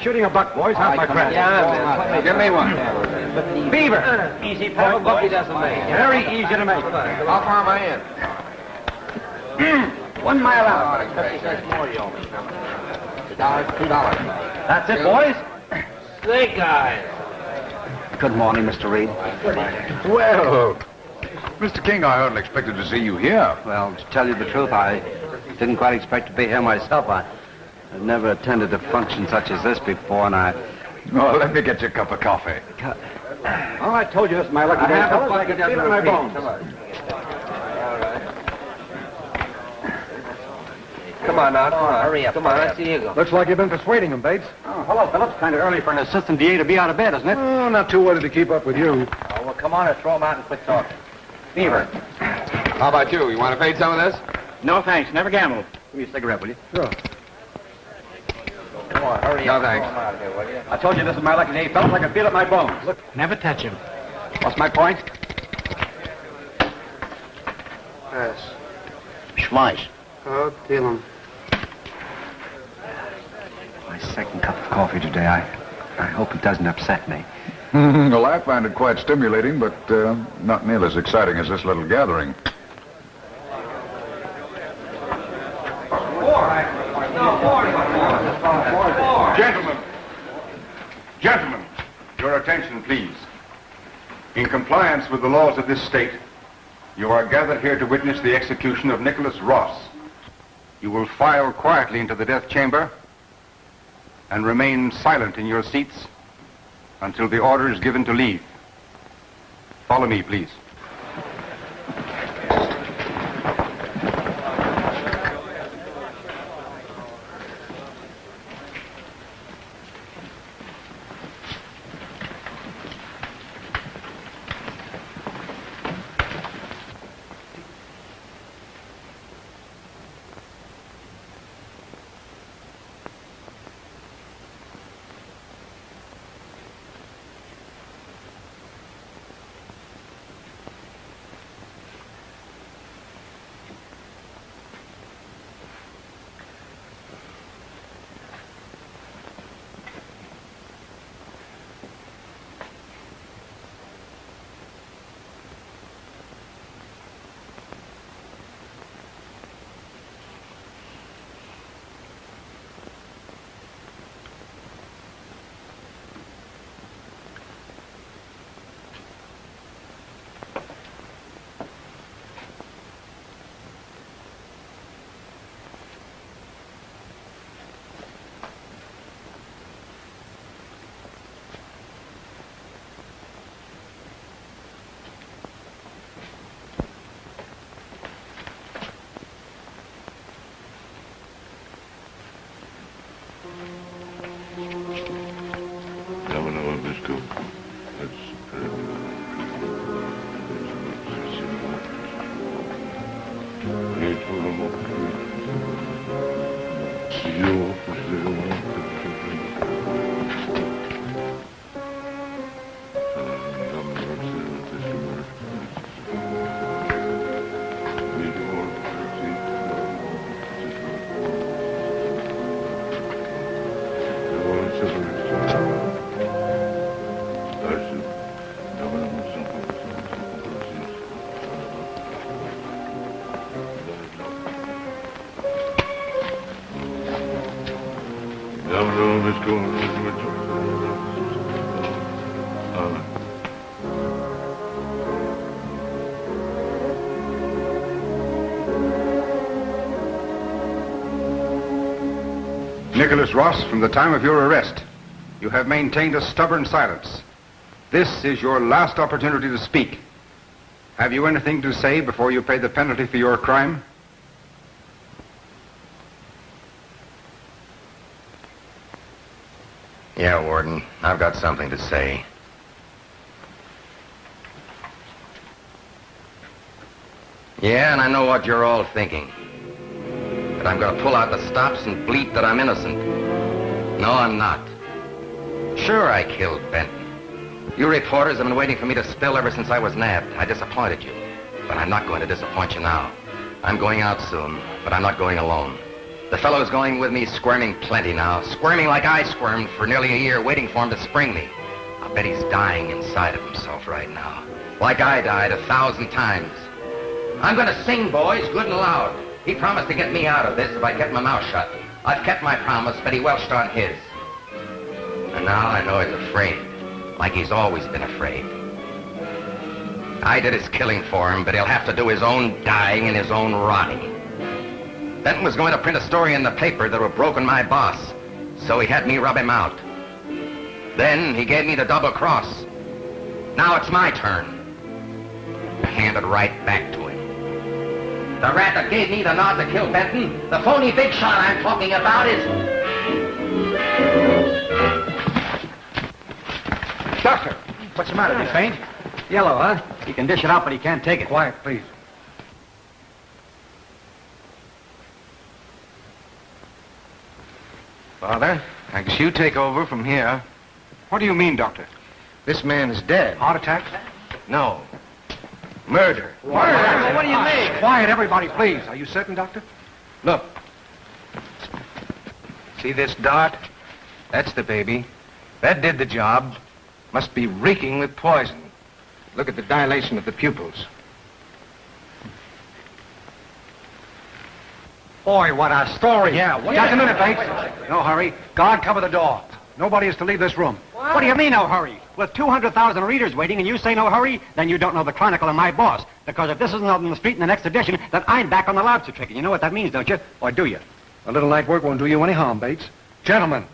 shooting a buck, boys. How's my friend? Yeah, give me one. Beaver. Easy, pal. Bucky doesn't make. Very easy to make. How far am I in? 1 mile out. $2. That's it, boys. Snake eyes. Good morning, Mr. Reed. Well, Mr. King, I hardly expected to see you here. Well, to tell you the truth, I didn't quite expect to be here myself. I've never attended a function such as this before, and Oh, let me get you a cup of coffee. Oh, I told you this is my lucky day, fellas. I can feel it in my bones. Come on now, come on. Hurry up. Come on, let's see you go. Looks like you've been persuading him, Bates. Oh, hello, Phillips. Kind of early for an assistant DA to be out of bed, isn't it? Oh, not too worried to keep up with you. Oh, well, come on and throw him out and quit talking. Beaver. How about you? You want to fade some of this? No, thanks. Never gambled. Give me a cigarette, will you? Sure. Come on, hurry No, up. thanks. Throw him out of here, will you? I told you this is my lucky day, fellas. I can feel it in my bones. Look. Never touch him. What's my point? Pass. Schmeiss. Oh, deal him. My second cup of coffee today. I hope it doesn't upset me. Well, I find it quite stimulating, but not nearly as exciting as this little gathering. Gentlemen, your attention, please. In compliance with the laws of this state, you are gathered here to witness the execution of Nicholas Ross. You will file quietly into the death chamber and remain silent in your seats until the order is given to leave. Follow me, please. Nicholas Ross, from the time of your arrest, you have maintained a stubborn silence. This is your last opportunity to speak. Have you anything to say before you pay the penalty for your crime? Yeah, Warden, I've got something to say. Yeah, and I know what you're all thinking. That I'm going to pull out the stops and bleat that I'm innocent. No, I'm not. Sure, I killed Benton. You reporters have been waiting for me to spill ever since I was nabbed. I disappointed you. But I'm not going to disappoint you now. I'm going out soon, but I'm not going alone. The fellow's going with me squirming plenty now. Squirming like I squirmed for nearly a year waiting for him to spring me. I bet he's dying inside of himself right now. Like I died 1,000 times. I'm gonna sing, boys, good and loud. He promised to get me out of this if I kept my mouth shut. I've kept my promise, but he welched on his. And now I know he's afraid. Like he's always been afraid. I did his killing for him, but he'll have to do his own dying and his own rotting. Benton was going to print a story in the paper that would have broken my boss, so he had me rub him out. Then he gave me the double cross. Now it's my turn. To hand it right back to him. The rat that gave me the nod to kill Benton, the phony big shot I'm talking about is... Doctor, what's the matter? You faint? Yellow, huh? He can dish it out, but he can't take it. Quiet, please. Father, I guess you take over from here. What do you mean, Doctor? This man is dead. Heart attack? No. Murder. Murder? What do you mean? Quiet, everybody, please. Are you certain, Doctor? Look. See this dart? That's the baby. That did the job. Must be reeking with poison. Look at the dilation of the pupils. Boy, what a story. Yeah, just a minute, Bates. No hurry. Guard, cover the door. Nobody is to leave this room. What do you mean, no hurry? With 200,000 readers waiting and you say no hurry, then you don't know the Chronicle and my boss. Because if this isn't out in the street in the next edition, then I'm back on the lobster trick. And you know what that means, don't you? Or do you? A little night work won't do you any harm, Bates. Gentlemen,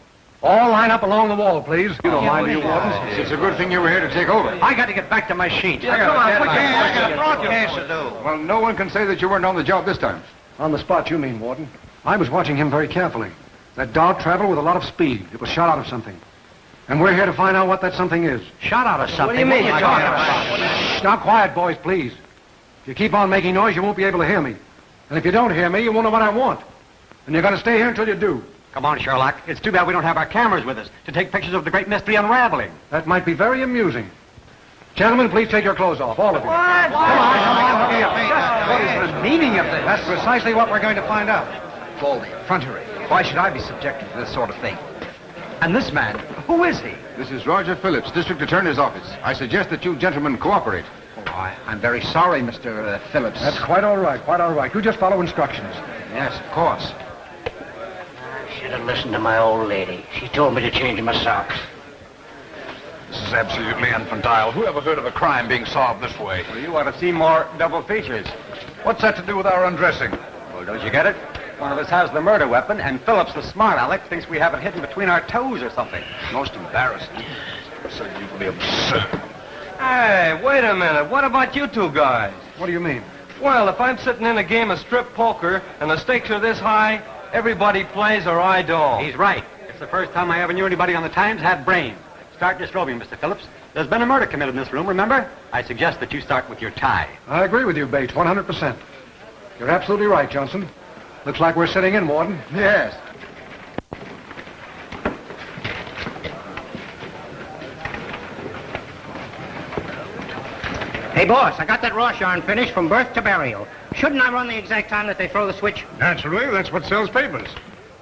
all line up along the wall, please. You don't mind, do you, Wardens? It's a good thing you were here to take over. I got to get back to my sheet. I got a broadcast to do. Well, no one can say that you weren't on the job this time. On the spot, you mean, Warden. I was watching him very carefully. That dart traveled with a lot of speed. It was shot out of something. And we're here to find out what that something is. Shot out of something? What do you mean you're talking about? Shh, now quiet, boys, please. If you keep on making noise, you won't be able to hear me. And if you don't hear me, you won't know what I want. And you're going to stay here until you do. Come on, Sherlock. It's too bad we don't have our cameras with us to take pictures of the great mystery unraveling. That might be very amusing. Gentlemen, please take your clothes off, all of you. What? Come on. What is the meaning of this? That's precisely what we're going to find out. Baldy, effrontery. Why should I be subjected to this sort of thing? And this man, who is he? This is Roger Phillips, District Attorney's Office. I suggest that you gentlemen cooperate. Oh, I'm very sorry, Mr. Phillips. That's quite all right, quite all right. You just follow instructions. Yes, of course. I should have listened to my old lady. She told me to change my socks. This is absolutely infantile. Who ever heard of a crime being solved this way? Well, you ought to see more double features. What's that to do with our undressing? Well, don't you get it? One of us has the murder weapon, and Phillips, the smart aleck, thinks we have it hidden between our toes or something. Most embarrassing. Absolutely absurd. Hey, wait a minute. What about you two guys? What do you mean? Well, if I'm sitting in a game of strip poker and the stakes are this high, everybody plays or I don't. He's right. It's the first time I ever knew anybody on the Times had brains. Start disrobing, Mr. Phillips. There's been a murder committed in this room, remember? I suggest that you start with your tie. I agree with you, Bates, 100%. You're absolutely right, Johnson. Looks like we're sitting in, Warden. Yes. Hey, boss, I got that raw yarn finished from birth to burial. Shouldn't I run the exact time that they throw the switch? Naturally, that's what sells papers.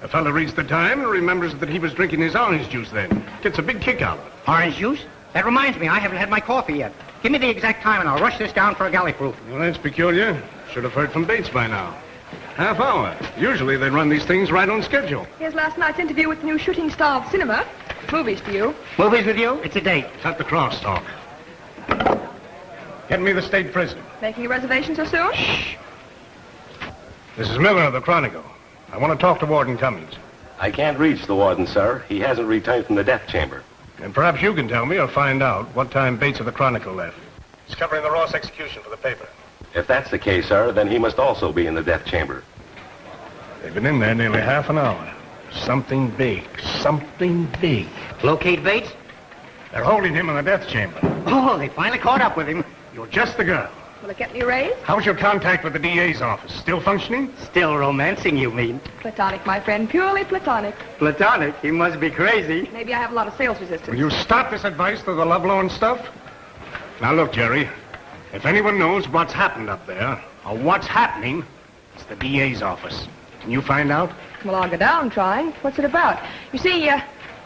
A fellow reads the time and remembers that he was drinking his orange juice then. Gets a big kick out of it. Orange juice? That reminds me, I haven't had my coffee yet. Give me the exact time and I'll rush this down for a galley proof. Well, that's peculiar. Should have heard from Bates by now. Half hour. Usually they run these things right on schedule. Here's last night's interview with the new shooting star of cinema. Movies to you. Movies with you? It's a date. Cut the crosstalk. Get me the state prison. Making a reservation so soon? Shh. This is Miller of the Chronicle. I want to talk to Warden Cummings. I can't reach the warden, sir. He hasn't returned from the death chamber. And perhaps you can tell me or find out what time Bates of the Chronicle left. He's covering the Ross execution for the paper. If that's the case, sir, then he must also be in the death chamber. They've been in there nearly half an hour. Something big. Something big. Locate Bates? They're holding him in the death chamber. Oh, they finally caught up with him. You're just the girl. Will it get me raised? How's your contact with the DA's office? Still functioning? Still romancing, you mean? Platonic, my friend. Purely platonic. Platonic? He must be crazy. Maybe I have a lot of sales resistance. Will you stop this advice to the lovelorn stuff? Now, look, Jerry. If anyone knows what's happened up there, or what's happening, it's the DA's office. Can you find out? Well, I'll go down trying. What's it about? You see,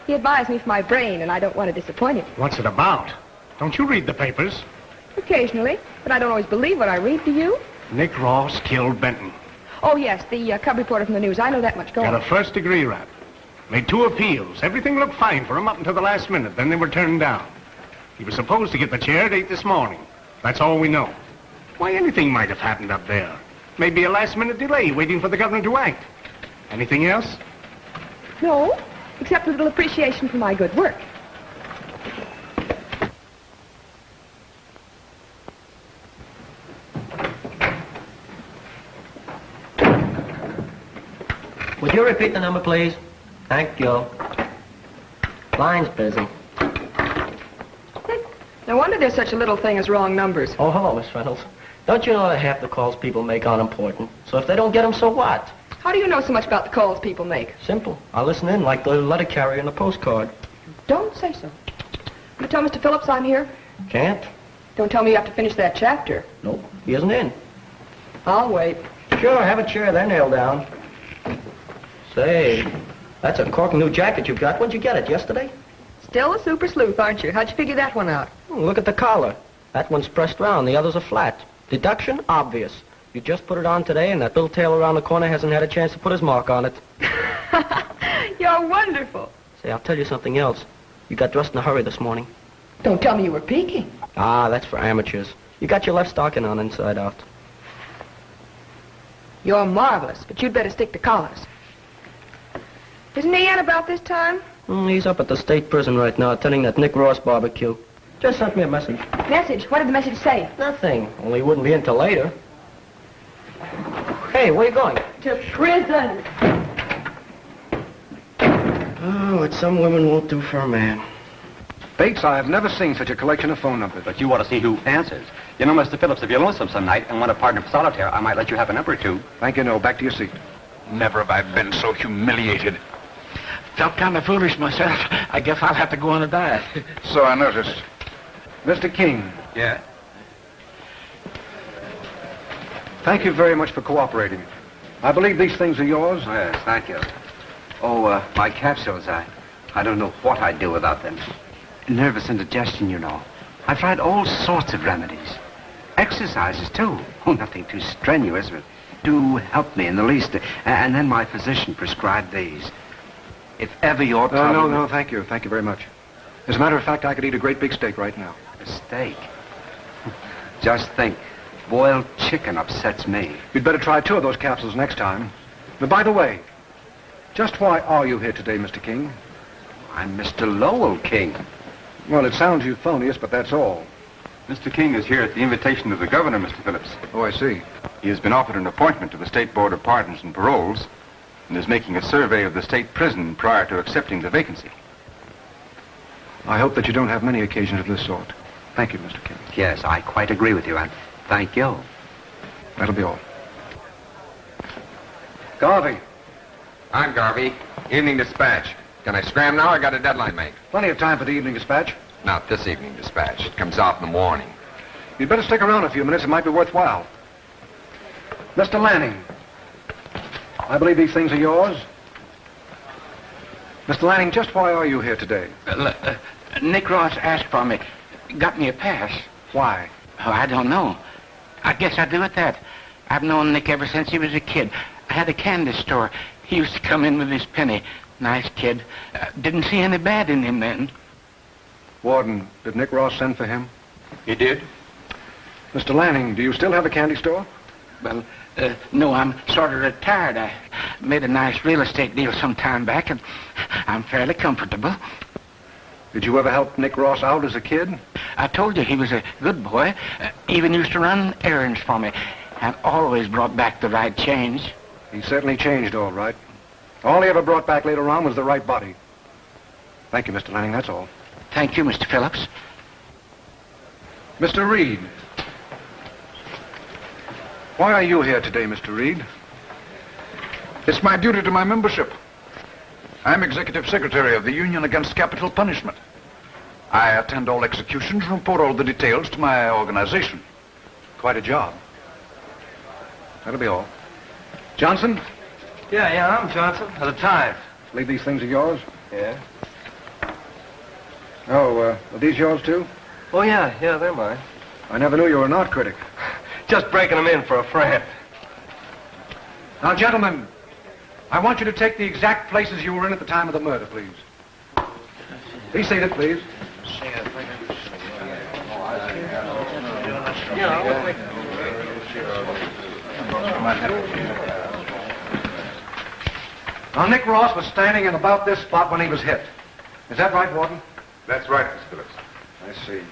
he advised me for my brain, and I don't want to disappoint him. What's it about? Don't you read the papers? Occasionally, but I don't always believe what I read, do you? Nick Ross killed Benton. Oh, yes, the cub reporter from the news. I know that much. Go Got on. a first-degree rap. Made 2 appeals. Everything looked fine for him up until the last minute. Then they were turned down. He was supposed to get the chair at 8 this morning. That's all we know. Why, anything might have happened up there. Maybe a last-minute delay waiting for the governor to act. Anything else? No, except a little appreciation for my good work. Would you repeat the number, please? Thank you. Line's busy. No wonder there's such a little thing as wrong numbers. Oh, hello, Miss Reynolds. Don't you know that half the calls people make aren't important? So if they don't get them, so what? How do you know so much about the calls people make? Simple. I listen in like the letter carrier in a postcard. Don't say so. You tell Mr. Phillips I'm here? Can't? Don't tell me you have to finish that chapter. Nope, he isn't in. I'll wait. Sure, have a chair there, nailed down. Say, that's a corking new jacket you've got. When'd you get it, yesterday? Still a super sleuth, aren't you? How'd you figure that one out? Look at the collar. That one's pressed round, the others are flat. Deduction, obvious. You just put it on today, and that little tail around the corner hasn't had a chance to put his mark on it. You're wonderful. Say, I'll tell you something else. You got dressed in a hurry this morning. Don't tell me you were peeking. Ah, that's for amateurs. You got your left stocking on inside out. You're marvelous, but you'd better stick to collars. Isn't he in about this time? He's up at the state prison right now, attending that Nick Ross barbecue. Just sent me a message. Message? What did the message say? Nothing. Only he wouldn't be in till later. Hey, where you going? To prison. Oh, what some women won't do for a man. Bates, I have never seen such a collection of phone numbers. But you ought to see who answers. You know, Mr. Phillips, if you're lonesome some night and want a partner for solitaire, I might let you have a number or 2. Thank you, no. Back to your seat. Never have I been so humiliated. Felt kind of foolish myself. I guess I'll have to go on a diet. So I noticed. Mr. King. Yeah? Thank you very much for cooperating. I believe these things are yours. Yes, thank you. Oh, my capsules, I don't know what I'd do without them. Nervous indigestion, you know. I've tried all sorts of remedies. Exercises, too. Oh, nothing too strenuous, but do help me in the least. And then my physician prescribed these. If ever you're troubled... No, thank you. Thank you very much. As a matter of fact, I could eat a great big steak right now. A steak? Just think. Boiled chicken upsets me. You'd better try 2 of those capsules next time. But by the way, just why are you here today, Mr. King? I'm Mr. Lowell King. Well, it sounds euphonious, but that's all. Mr. King is here at the invitation of the governor, Mr. Phillips. Oh, I see. He has been offered an appointment to the State Board of Pardons and Paroles and is making a survey of the state prison prior to accepting the vacancy. I hope that you don't have many occasions of this sort. Thank you, Mr. King. Yes, I quite agree with you, and thank you. That'll be all. Garvey. I'm Garvey. Evening Dispatch. Can I scram now? I got a deadline, mate. Plenty of time for the evening dispatch. Not this evening dispatch. It comes out in the morning. You'd better stick around a few minutes. It might be worthwhile. Mr. Lanning. I believe these things are yours. Mr. Lanning, just why are you here today? Nick Ross asked for me. Got me a pass. Why? Oh, I don't know. I guess I'll do it that. I've known Nick ever since he was a kid. I had a candy store. He used to come in with his penny. Nice kid. Didn't see any bad in him then. Warden, did Nick Ross send for him? He did? Mr. Lanning, do you still have a candy store? Well, no, I'm sort of retired. I made a nice real estate deal some time back, and I'm fairly comfortable. Did you ever help Nick Ross out as a kid? I told you he was a good boy. Even used to run errands for me, and always brought back the right change. He certainly changed, all right. All he ever brought back later on was the right body. Thank you, Mr. Lanning, that's all. Thank you, Mr. Phillips. Mr. Reed. Why are you here today, Mr. Reed? It's my duty to my membership. I'm Executive Secretary of the Union Against Capital Punishment. I attend all executions and report all the details to my organization. Quite a job. That'll be all. Johnson? Yeah, I'm Johnson. At a time. Leave these things are yours? Yeah. Oh, are these yours, too? Oh, yeah, they're mine. I never knew you were an art critic. Just breaking them in for a friend. Now, gentlemen, I want you to take the exact places you were in at the time of the murder, please. Be seated, please. Now, Nick Ross was standing in about this spot when he was hit. Is that right, Warden? That's right, Mr. Phillips. I see.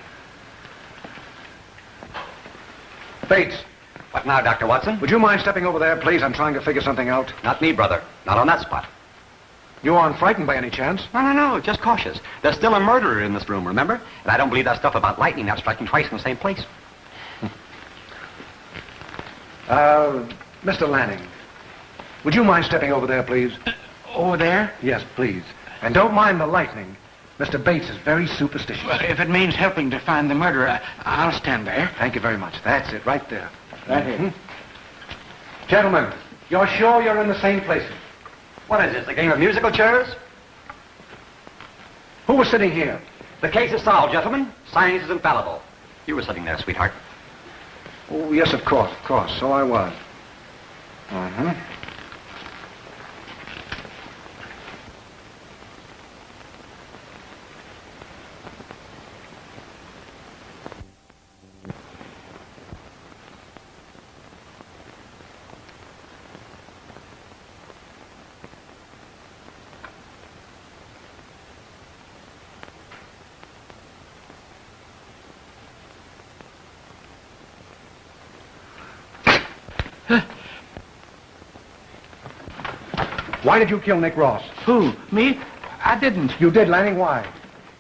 Bates. What now, Dr. Watson? Would you mind stepping over there, please? I'm trying to figure something out. Not me, brother. Not on that spot. You aren't frightened by any chance? No. Just cautious. There's still a murderer in this room, remember? And I don't believe that stuff about lightning not striking twice in the same place. Mr. Lanning, would you mind stepping over there, please? Over there? Yes, please. And don't mind the lightning. Mr. Bates is very superstitious. Well, if it means helping to find the murderer, I'll stand there. Thank you very much. That's it, right there. Right here. Gentlemen, you're sure you're in the same places? What is this, a game of musical chairs? Who was sitting here? The case is solved, gentlemen. Science is infallible. You were sitting there, sweetheart. Oh, yes, of course. So I was. Uh-huh. Why did you kill Nick Ross? Who? Me? I didn't. You did, Lanning. Why?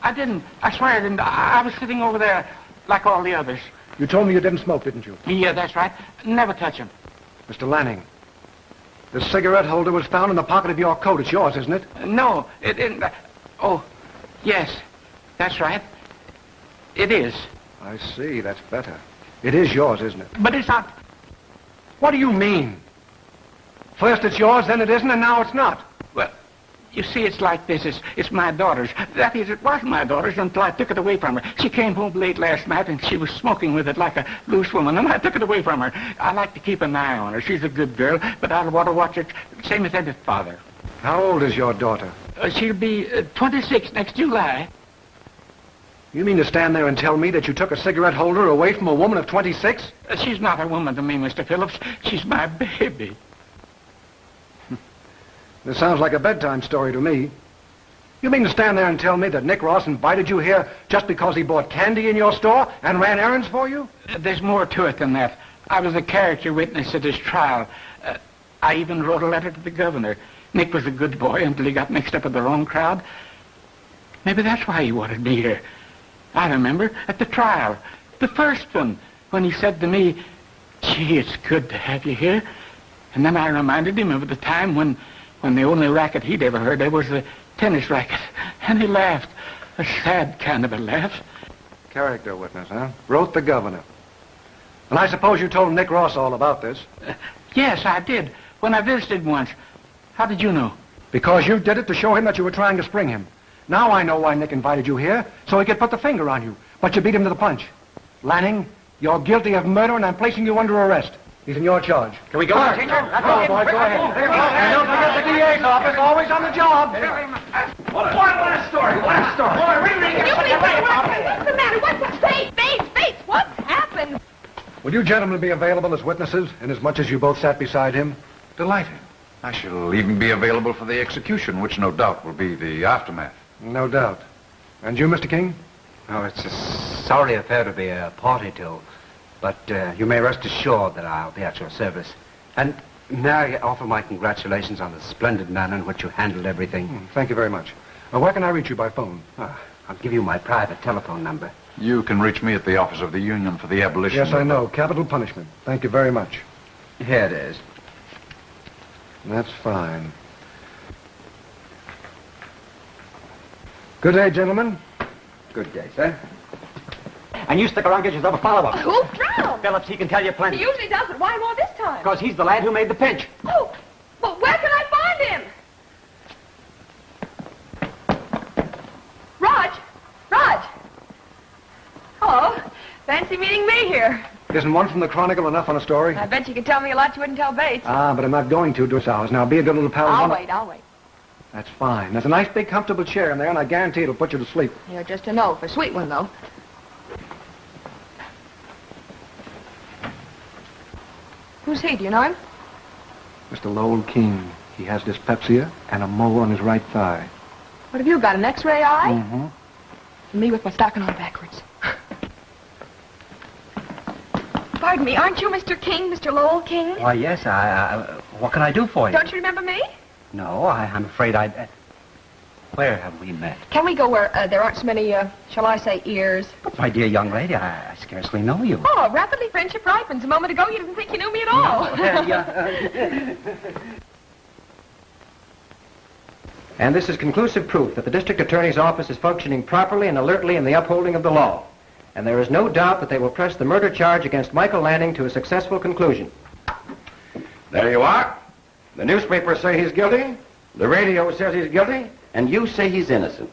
I didn't. I swear I didn't. I was sitting over there like all the others. You told me you didn't smoke, didn't you? Yeah, that's right. Never touch him. Mr. Lanning, the cigarette holder was found in the pocket of your coat. It's yours, isn't it? No, it isn't. Oh, yes. That's right. It is. I see. That's better. It is yours, isn't it? But it's not. What do you mean? First it's yours, then it isn't, and now it's not. Well, you see, it's like this. It's my daughter's. That is, it was my daughter's until I took it away from her. She came home late last night, and she was smoking with it like a loose woman, and I took it away from her. I like to keep an eye on her. She's a good girl, but I want to watch her same as any father. How old is your daughter? She'll be 26 next July. You mean to stand there and tell me that you took a cigarette holder away from a woman of 26? She's not a woman to me, Mr. Phillips. She's my baby. This sounds like a bedtime story to me. You mean to stand there and tell me that Nick Ross invited you here just because he bought candy in your store and ran errands for you? There's more to it than that. I was a character witness at his trial. I even wrote a letter to the governor. Nick was a good boy until he got mixed up with the wrong crowd. Maybe that's why he wanted me here. I remember at the trial, the first one, when he said to me, "Gee, it's good to have you here." And then I reminded him of the time when the only racket he'd ever heard of was the tennis racket. And he laughed. A sad kind of a laugh. Character witness, huh? Wrote the governor. And I suppose you told Nick Ross all about this? Yes, I did. When I visited once. How did you know? Because you did it to show him that you were trying to spring him. Now I know why Nick invited you here, so he could put the finger on you. But you beat him to the punch. Lanning, you're guilty of murder, and I'm placing you under arrest. He's in your charge. Can we go, teacher? That's all, boys. Go ahead. And don't forget the DA's office, always on the job. What a story. What's the matter? What's the... Bates, what's happened? Will you gentlemen be available as witnesses, inasmuch as you both sat beside him? Delighted. I shall even be available for the execution, which no doubt will be the aftermath. No doubt. And you, Mr. King? Oh, it's a sorry affair to be a party to. But you may rest assured that I'll be at your service. And may I offer my congratulations on the splendid manner in which you handled everything. Thank you very much. Where can I reach you by phone? I'll give you my private telephone number. You can reach me at the office of the Union for the abolition. Yes, I know. Capital punishment. Thank you very much. Here it is. That's fine. Good day, gentlemen. Good day, sir. And you stick around and get yourself a follow-up. Who's drowned? Phillips, he can tell you plenty. He usually does, but why more this time? Because he's the lad who made the pinch. Oh, well, where can I Fancy meeting me here. Isn't one from the Chronicle enough on a story? I bet you could tell me a lot you wouldn't tell Bates. But I'm not going to this hours. Now, be a good little pal. I'll wait. That's fine. There's a nice big comfortable chair in there, and I guarantee it'll put you to sleep. You're just a no for a sweet one, though. Who's he? Do you know him? Mr. Lowell King. He has dyspepsia and a mole on his right thigh. What have you got, an X-ray eye? Mm-hmm. Me with my stocking on backwards. Pardon me, aren't you Mr. King, Mr. Lowell King? Why, yes, what can I do for you? Don't you remember me? No, I'm afraid I... Where have we met? Can we go where there aren't so many, shall I say, ears? But, my dear young lady, I scarcely know you. Oh, rapidly friendship ripens. A moment ago, you didn't think you knew me at all. No, And this is conclusive proof that the district attorney's office is functioning properly and alertly in the upholding of the law. And there is no doubt that they will press the murder charge against Michael Lanning to a successful conclusion. There you are. The newspapers say he's guilty, the radio says he's guilty, and you say he's innocent.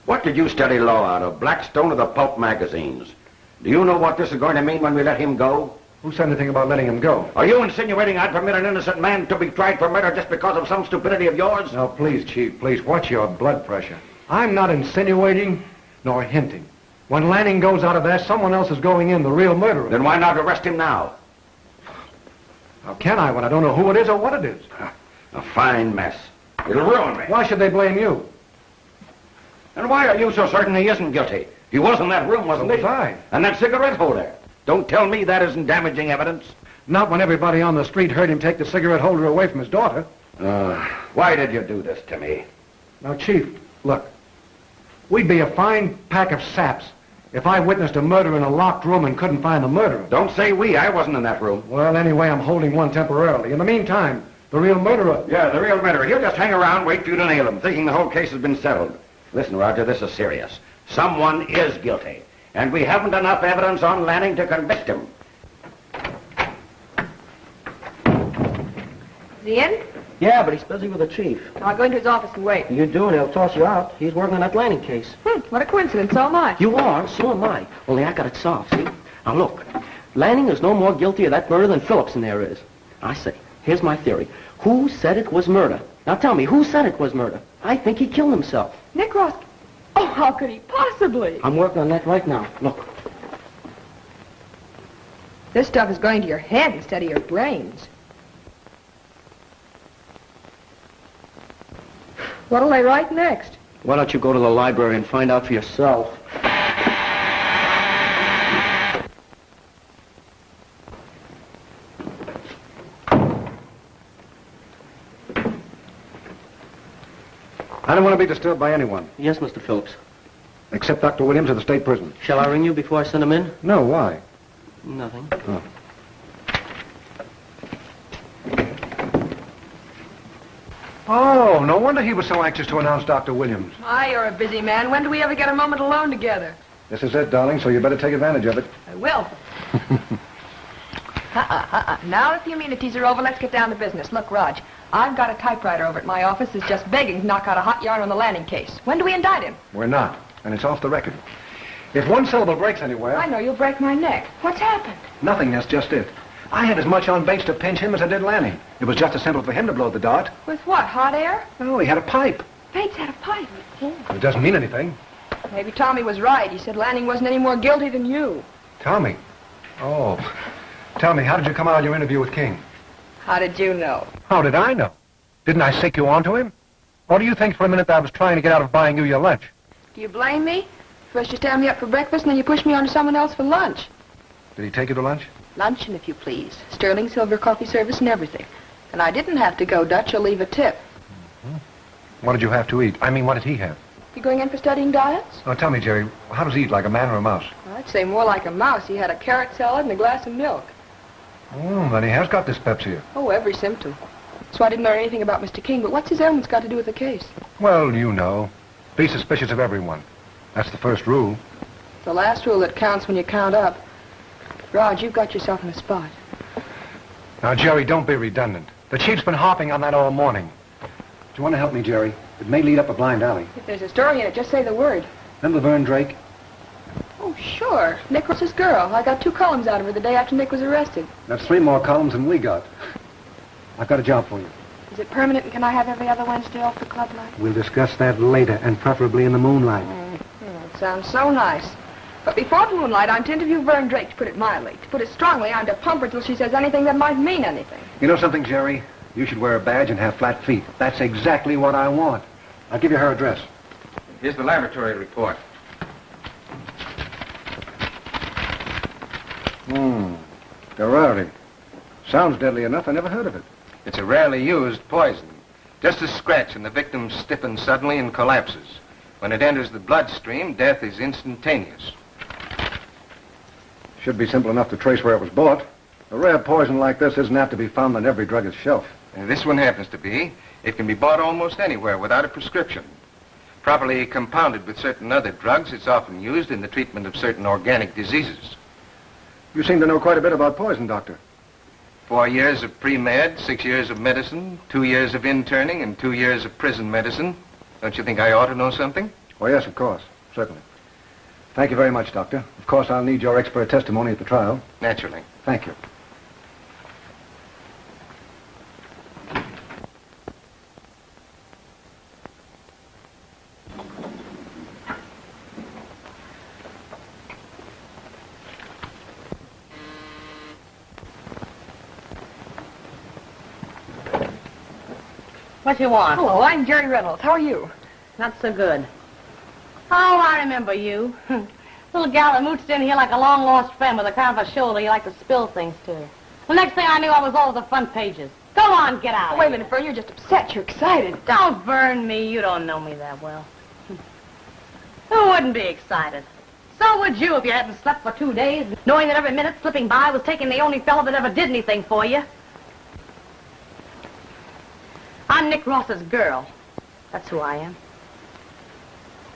What did you study law out of, Blackstone or the pulp magazines? Do you know what this is going to mean when we let him go? Who said anything about letting him go? Are you insinuating I'd permit an innocent man to be tried for murder just because of some stupidity of yours? Now, please, Chief, please, watch your blood pressure. I'm not insinuating nor hinting. When Lanning goes out of there, someone else is going in, the real murderer. Then why not arrest him now? How can I when I don't know who it is or what it is? A fine mess. It'll ruin me. Why should they blame you? And why are you so certain he isn't guilty? He was in that room, wasn't he? Why? And that cigarette holder. Don't tell me that isn't damaging evidence. Not when everybody on the street heard him take the cigarette holder away from his daughter. Why did you do this to me? Now, Chief, look. We'd be a fine pack of saps if I witnessed a murder in a locked room and couldn't find the murderer. Don't say we. I wasn't in that room. Well, anyway, I'm holding one temporarily. In the meantime, the real murderer... Yeah, the real murderer. He'll just hang around, wait for you to nail him, thinking the whole case has been settled. Listen, Roger, this is serious. Someone is guilty. And we haven't enough evidence on Lanning to convict him. Is he in? Yeah, but he's busy with the chief. Now, I'll go into his office and wait. You do, and he'll toss you out. He's working on that Lanning case. What a coincidence, so am I. You are, so am I. Only I got it solved, see? Now, look. Lanning is no more guilty of that murder than Phillips in there is. I say, here's my theory. Who said it was murder? Now, tell me, who said it was murder? I think he killed himself. Nick Ross. Oh, how could he possibly? I'm working on that right now. Look. This stuff is going to your head instead of your brains. What'll they write next? Why don't you go to the library and find out for yourself? I don't want to be disturbed by anyone. Yes, Mr. Phillips. Except Dr. Williams of the state prison. Shall I ring you before I send him in? No, why? Nothing. Oh. Oh, no wonder he was so anxious to announce Dr. Williams. My, you're a busy man. When do we ever get a moment alone together? This is it, darling, so you better take advantage of it. I will. Now that the amenities are over, let's get down to business. Look, Raj, I've got a typewriter over at my office that's just begging to knock out a hot yarn on the Lanning case. When do we indict him? We're not, and it's off the record. If one syllable breaks anywhere... I know you'll break my neck. What's happened? Nothing, that's just it. I had as much on Bates to pinch him as I did Lanning. It was just as simple for him to blow the dart. With what, hot air? No, he had a pipe. Bates had a pipe. It doesn't mean anything. Maybe Tommy was right. He said Lanning wasn't any more guilty than you. Tommy? Oh. Tell me, how did you come out of your interview with King? How did you know? How did I know? Didn't I sick you onto him? Or do you think for a minute that I was trying to get out of buying you your lunch? Do you blame me? First you stand me up for breakfast, and then you push me on to someone else for lunch. Did he take you to lunch? Luncheon, if you please. Sterling silver coffee service and everything. And I didn't have to go Dutch or leave a tip. Mm-hmm. What did you have to eat? I mean, what did he have? You going in for studying diets? Oh, tell me, Jerry, how does he eat, like a man or a mouse? Well, I'd say more like a mouse. He had a carrot salad and a glass of milk. Oh, then he has got dyspepsia. Oh, every symptom. So I didn't learn anything about Mr. King, but what's his ailments got to do with the case? Well, you know. Be suspicious of everyone. That's the first rule. The last rule that counts when you count up. Raj, you've got yourself in a spot. Now, Jerry, don't be redundant. The chief's been harping on that all morning. Do you want to help me, Jerry? It may lead up a blind alley. If there's a story in it, just say the word. Remember Vern Drake? Oh, sure. Nick was his girl. I got 2 columns out of her the day after Nick was arrested. That's 3 more columns than we got. I've got a job for you. Is it permanent, and can I have every other Wednesday off the club night? We'll discuss that later, and preferably in the moonlight. It sounds so nice. But before the moonlight, I'm to interview Vern Drake, to put it mildly. To put it strongly, I'm to pump her till she says anything that might mean anything. You know something, Jerry? You should wear a badge and have flat feet. That's exactly what I want. I'll give you her address. Here's the laboratory report. Garrari. Sounds deadly enough. I never heard of it. It's a rarely used poison. Just a scratch and the victim stiffens suddenly and collapses. When it enters the bloodstream, death is instantaneous. Should be simple enough to trace where it was bought. A rare poison like this isn't apt to be found on every druggist's shelf. And this one happens to be. It can be bought almost anywhere without a prescription. Properly compounded with certain other drugs, it's often used in the treatment of certain organic diseases. You seem to know quite a bit about poison, Doctor. 4 years of pre-med, 6 years of medicine, 2 years of interning, and 2 years of prison medicine. Don't you think I ought to know something? Oh, yes, of course. Certainly. Thank you very much, Doctor. Of course, I'll need your expert testimony at the trial. Naturally. Thank you. What you want? Hello, I'm Jerry Reynolds. How are you? Not so good. Oh, I remember you. Little gal that mooched in here like a long-lost friend with a kind of a shoulder you like to spill things to. The next thing I knew, I was all over the front pages. Go on, get out. Wait a minute, Vern. You're just upset. You're excited. Don't burn me. You don't know me that well. Who wouldn't be excited? So would you if you hadn't slept for 2 days, knowing that every minute slipping by was taking the only fellow that ever did anything for you. I'm Nick Ross's girl. That's who I am.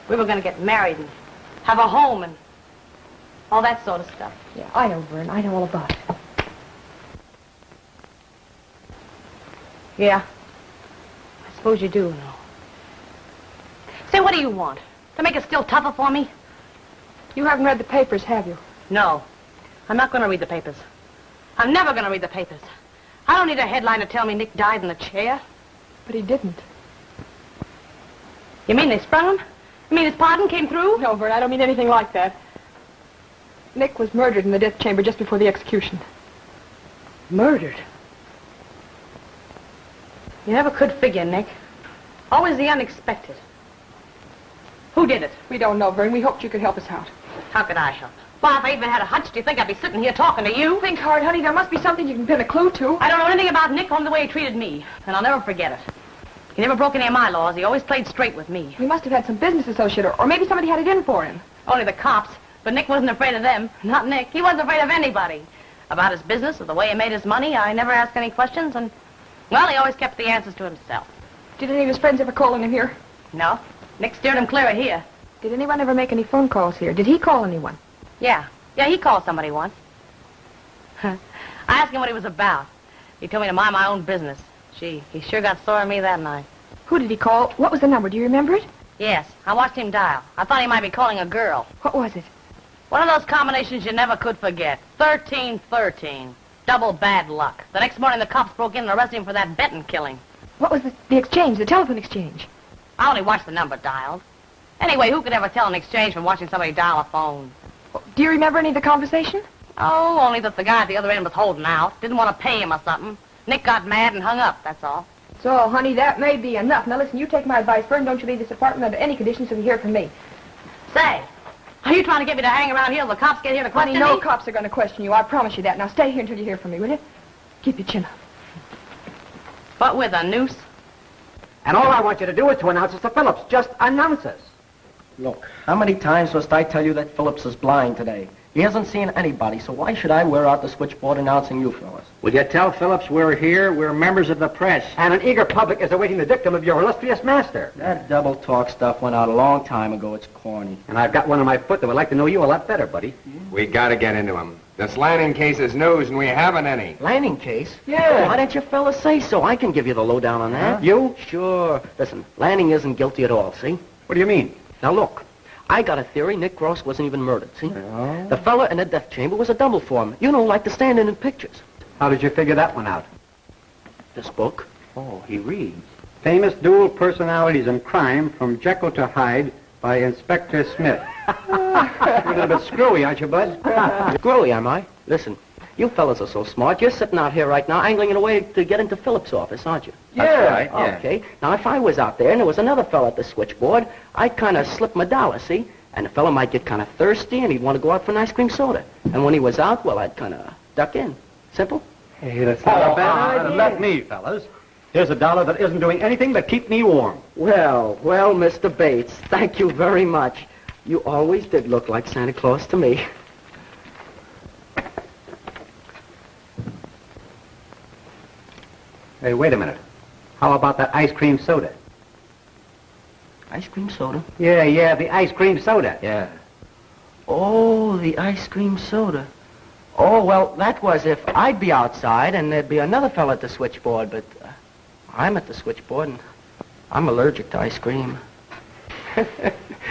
We were going to get married and have a home and all that sort of stuff. Yeah, I know, Vern. I know all about it. Yeah. I suppose you do know. Say, what do you want? To make it still tougher for me? You haven't read the papers, have you? No. I'm not going to read the papers. I'm never going to read the papers. I don't need a headline to tell me Nick died in the chair. But he didn't. You mean they sprung him? You mean his pardon came through? No, Vern, I don't mean anything like that. Nick was murdered in the death chamber just before the execution. Murdered? You never could figure, Nick. Always the unexpected. Who did it? We don't know, Vern. We hoped you could help us out. How could I help? Well, if I even had a hunch, do you think I'd be sitting here talking to you? Think hard, honey. There must be something you can pin a clue to. I don't know anything about Nick, only the way he treated me. And I'll never forget it. He never broke any of my laws. He always played straight with me. We must have had some business associate, or maybe somebody had it in for him. Only the cops. But Nick wasn't afraid of them. Not Nick. He wasn't afraid of anybody. About his business or the way he made his money, I never asked any questions, and, well, he always kept the answers to himself. Did any of his friends ever call on him here? No. Nick steered him clear of here. Did anyone ever make any phone calls here? Did he call anyone? Yeah. Yeah, he called somebody once. I asked him what he was about. He told me to mind my own business. Gee, he sure got sore at me that night. Who did he call? What was the number? Do you remember it? Yes, I watched him dial. I thought he might be calling a girl. What was it? One of those combinations you never could forget. 1313. Double bad luck. The next morning the cops broke in and arrested him for that Benton killing. What was the exchange, the telephone exchange? I only watched the number dialed. Anyway, who could ever tell an exchange from watching somebody dial a phone? Do you remember any of the conversation? Oh, only that the guy at the other end was holding out. Didn't want to pay him or something. Nick got mad and hung up, that's all. So, honey, that may be enough. Now, listen, you take my advice, Vern. Don't you leave this apartment under any conditions till you hear from me. Say, are you trying to get me to hang around here till the cops get here to question Honey, no me? cops are going to question you. I promise you that. Now, stay here until you hear from me, will you? Keep your chin up. But with a noose? And all I want you to do is to announce us to Phillips. Just announce us. Look, how many times must I tell you that Phillips is blind today? He hasn't seen anybody, so why should I wear out the switchboard announcing you fellas? Will you tell Phillips we're here? We're members of the press. And an eager public is awaiting the dictum of your illustrious master. That double talk stuff went out a long time ago. It's corny. And I've got one on my foot that would like to know you a lot better, buddy. We gotta get into him. This Lanning case is news, and we haven't any. Lanning case? Yeah. Why didn't you fellas say so? I can give you the lowdown on that. You? Sure. Listen, Lanning isn't guilty at all, see? What do you mean? Now, look. I got a theory Nick Ross wasn't even murdered, see? Oh. The fella in the death chamber was a double for him. You know, like the stand-in in pictures. How did you figure that one out? This book. Oh, he reads. Famous Dual Personalities in Crime, From Jekyll to Hyde, by Inspector Smith. You're a little bit screwy, aren't you, Bud? Screwy, am I? Listen, you fellas are so smart. You're sitting out here right now angling in a way to get into Philip's office, aren't you? That's right, yeah. Okay. Now, if I was out there and there was another fella at the switchboard, I'd kind of slip my dollar, see? And the fella might get kind of thirsty and he'd want to go out for an ice cream soda. And when he was out, well, I'd kind of duck in. Simple? Hey, that's not a bad idea. Let me, fellas. Here's $1 that isn't doing anything but keep me warm. Well, Mr. Bates, thank you very much. You always did look like Santa Claus to me. Hey, wait a minute. How about that ice cream soda? Ice cream soda? Yeah, the ice cream soda. Yeah. Oh, the ice cream soda. Oh, well, that was if I'd be outside and there'd be another fella at the switchboard, but I'm at the switchboard and I'm allergic to ice cream.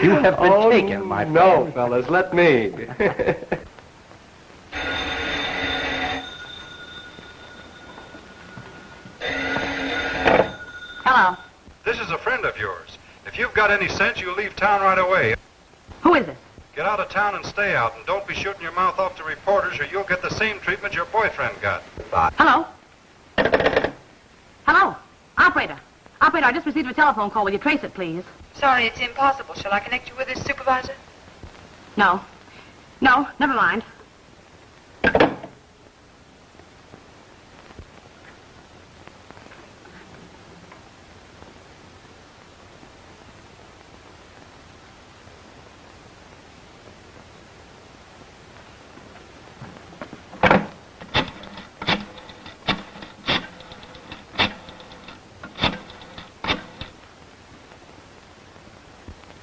You have been taken, my friend. No, fellas, let me. Hello. This is a friend of yours. If you've got any sense, you'll leave town right away. Who is it? Get out of town and stay out, and don't be shooting your mouth off to reporters or you'll get the same treatment your boyfriend got. Hello? Hello? Operator, I just received a telephone call. Will you trace it, please? Sorry, it's impossible. Shall I connect you with his supervisor? No, never mind.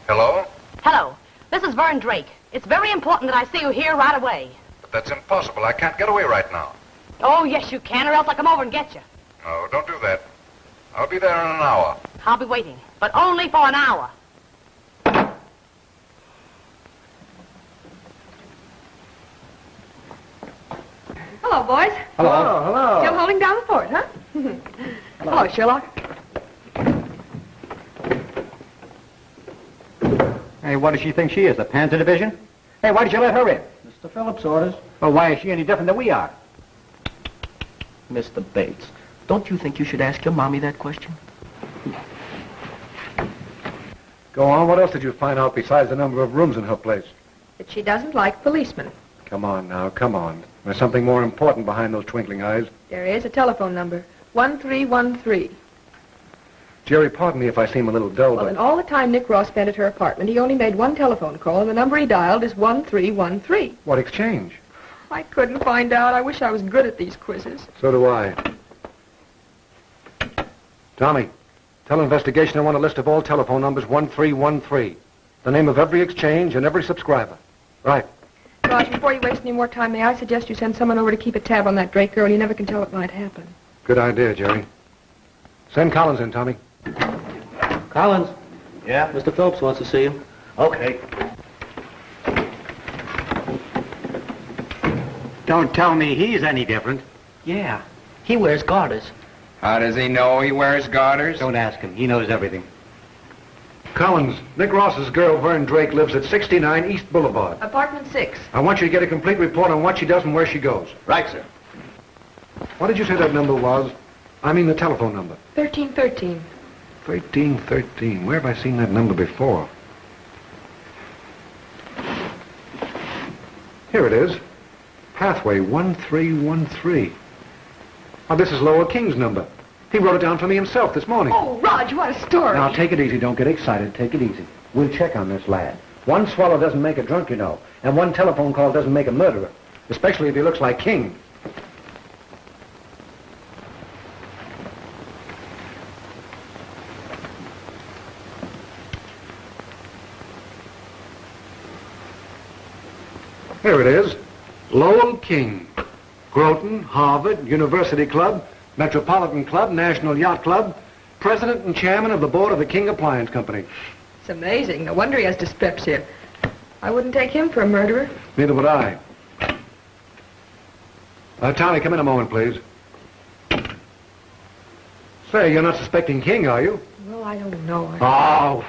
Hello? Hello, this is Vern Drake. It's very important that I see you here right away. But that's impossible. I can't get away right now. Oh, yes, you can, or else I'll come over and get you. No, don't do that. I'll be there in an hour. I'll be waiting, but only for an hour. Hello, boys. Hello. Still holding down the fort, huh? Hello, Sherlock. Hey, what does she think she is, the Panzer Division? Hey, why did you let her in? Mr. Phillips' orders. Well, why is she any different than we are? Mr. Bates, don't you think you should ask your mommy that question? Go on. What else did you find out besides the number of rooms in her place? That she doesn't like policemen. Come on now, come on. There's something more important behind those twinkling eyes. There is a telephone number, 1313. Jerry, pardon me if I seem a little dull, Well, but... in all the time Nick Ross spent at her apartment, he only made one telephone call, and the number he dialed is 1313. What exchange? I couldn't find out. I wish I was good at these quizzes. So do I. Tommy, tell investigation I want a list of all telephone numbers 1313. The name of every exchange and every subscriber. Right. Raj, before you waste any more time, may I suggest you send someone over to keep a tab on that Drake girl? You never can tell what might happen. Good idea, Jerry. Send Collins in, Tommy. Collins. Yeah? Mr. Phillips wants to see you. Okay. Don't tell me he's any different. Yeah. He wears garters. How does he know he wears garters? Don't ask him. He knows everything. Collins, Nick Ross's girl, Vern Drake, lives at 69 East Boulevard. Apartment 6. I want you to get a complete report on what she does and where she goes. Right, sir. What did you say that number was? I mean the telephone number. 1313. 1313. Where have I seen that number before? Here it is. Pathway 1313. Oh, this is Lower King's number. He wrote it down for me himself this morning. Oh, Raj, what a story. Now, take it easy. Don't get excited. Take it easy. We'll check on this lad. One swallow doesn't make a drunk, you know. And one telephone call doesn't make a murderer. Especially if he looks like King. Here it is. Lowell King. Groton, Harvard, University Club, Metropolitan Club, National Yacht Club, President and Chairman of the Board of the King Appliance Company. It's amazing. No wonder he has dyspepsia. I wouldn't take him for a murderer. Neither would I. Tommy, come in a moment, please. Say, you're not suspecting King, are you? Well, I don't know. Oh,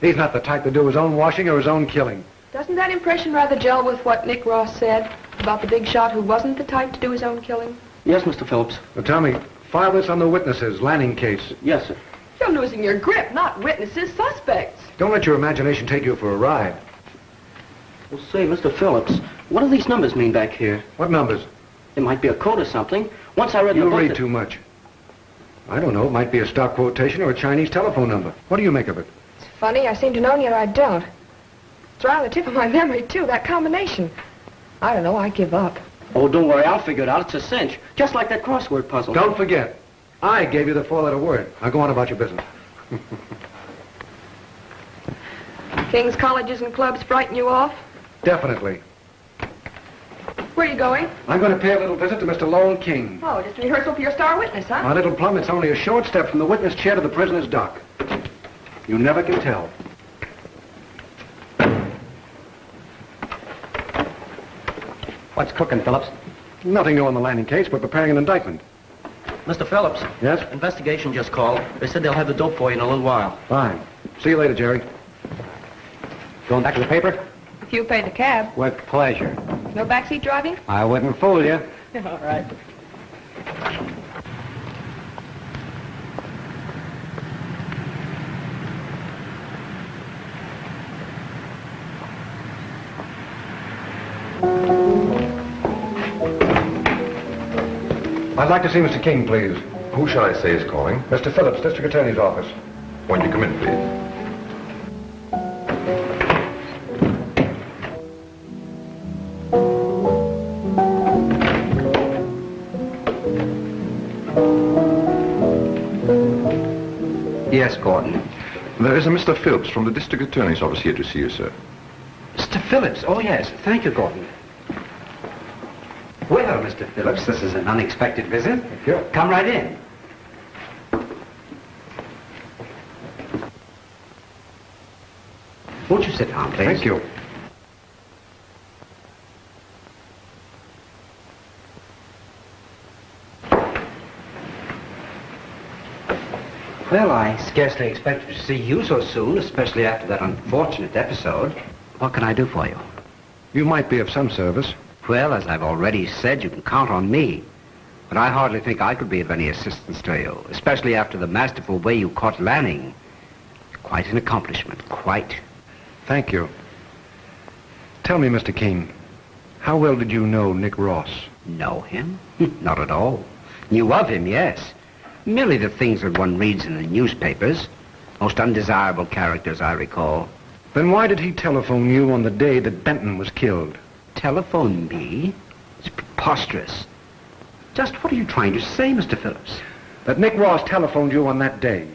he's not the type to do his own washing or his own killing. Doesn't that impression rather gel with what Nick Ross said about the big shot who wasn't the type to do his own killing? Yes, Mr. Phillips. Tommy, file this on the witnesses, Lanning case. Yes, sir. You're losing your grip, not witnesses, suspects. Don't let your imagination take you for a ride. Well, say, Mr. Phillips, what do these numbers mean back here? What numbers? It might be a code or something. Once I read in the You book read that- too much. I don't know. It might be a stock quotation or a Chinese telephone number. What do you make of it? It's funny, I seem to know, and yet I don't. It's right on the tip of my memory, too, that combination. I don't know, I give up. Oh, don't worry, I'll figure it out. It's a cinch. Just like that crossword puzzle. Don't forget, I gave you the four-letter word. Now go on about your business. King's colleges and clubs frighten you off? Definitely. Where are you going? I'm going to pay a little visit to Mr. Lowell King. Oh, just rehearsal for your star witness, huh? My little plum, it's only a short step from the witness chair to the prisoner's dock. You never can tell. What's cooking, Phillips? Nothing new on the Lanning case. We're preparing an indictment. Mr. Phillips. Yes? Investigation just called. They said they'll have the dope for you in a little while. Fine. See you later, Jerry. Going back to the paper? If you pay the cab. With pleasure. No backseat driving? I wouldn't fool you. All right. I'd like to see Mr. King, please. Who shall I say is calling? Mr. Phillips, District Attorney's office. Won't you come in, please? Yes, Gordon. There is a Mr. Phillips from the District Attorney's office here to see you, sir. Mr. Phillips? Oh, yes. Thank you, Gordon. Well, Mr. Phillips, this is an unexpected visit. Thank you. Come right in. Won't you sit down, please? Thank you. Well, I scarcely expected to see you so soon, especially after that unfortunate episode. What can I do for you? You might be of some service. Well, as I've already said, you can count on me. But I hardly think I could be of any assistance to you, especially after the masterful way you caught Lanning. Quite an accomplishment, quite. Thank you. Tell me, Mr. King, how well did you know Nick Ross? Know him? Not at all. Knew of him, yes. Merely the things that one reads in the newspapers. Most undesirable characters, I recall. Then why did he telephone you on the day that Benton was killed? Telephone me? It's preposterous. Just what are you trying to say, Mr. Phillips? That Nick Ross telephoned you on that day.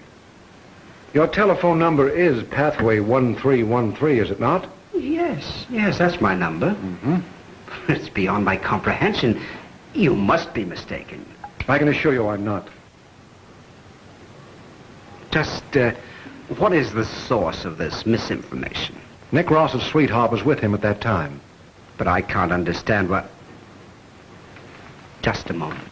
Your telephone number is Pathway 1313, is it not? Yes, that's my number. Mm-hmm. It's beyond my comprehension. You must be mistaken. I can assure you I'm not. Just, what is the source of this misinformation? Nick Ross's sweetheart was with him at that time. But I can't understand what... Just a moment.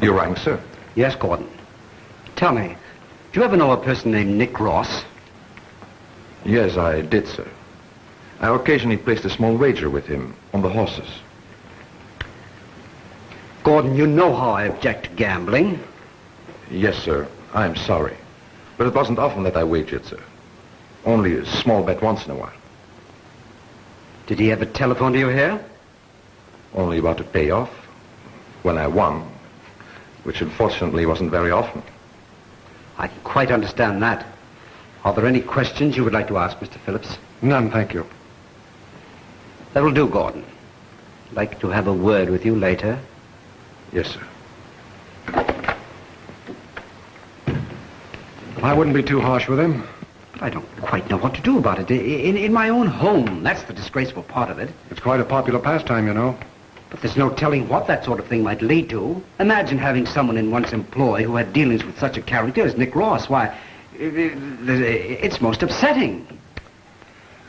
You rang, sir? Yes, Gordon. Tell me, do you ever know a person named Nick Ross? Yes, I did, sir. I occasionally placed a small wager with him on the horses. Gordon, you know how I object to gambling. Yes, sir. I'm sorry. But it wasn't often that I wagered, sir. Only a small bet once in a while. Did he ever telephone to you here? Only about the payoff. When I won. Which unfortunately wasn't very often. I can quite understand that. Are there any questions you would like to ask, Mr. Phillips? None, thank you. That will do, Gordon. I'd like to have a word with you later. Yes, sir. I wouldn't be too harsh with him. But I don't quite know what to do about it. In my own home, that's the disgraceful part of it. It's quite a popular pastime, you know. But there's no telling what that sort of thing might lead to. Imagine having someone in one's employ who had dealings with such a character as Nick Ross. Why, it's most upsetting.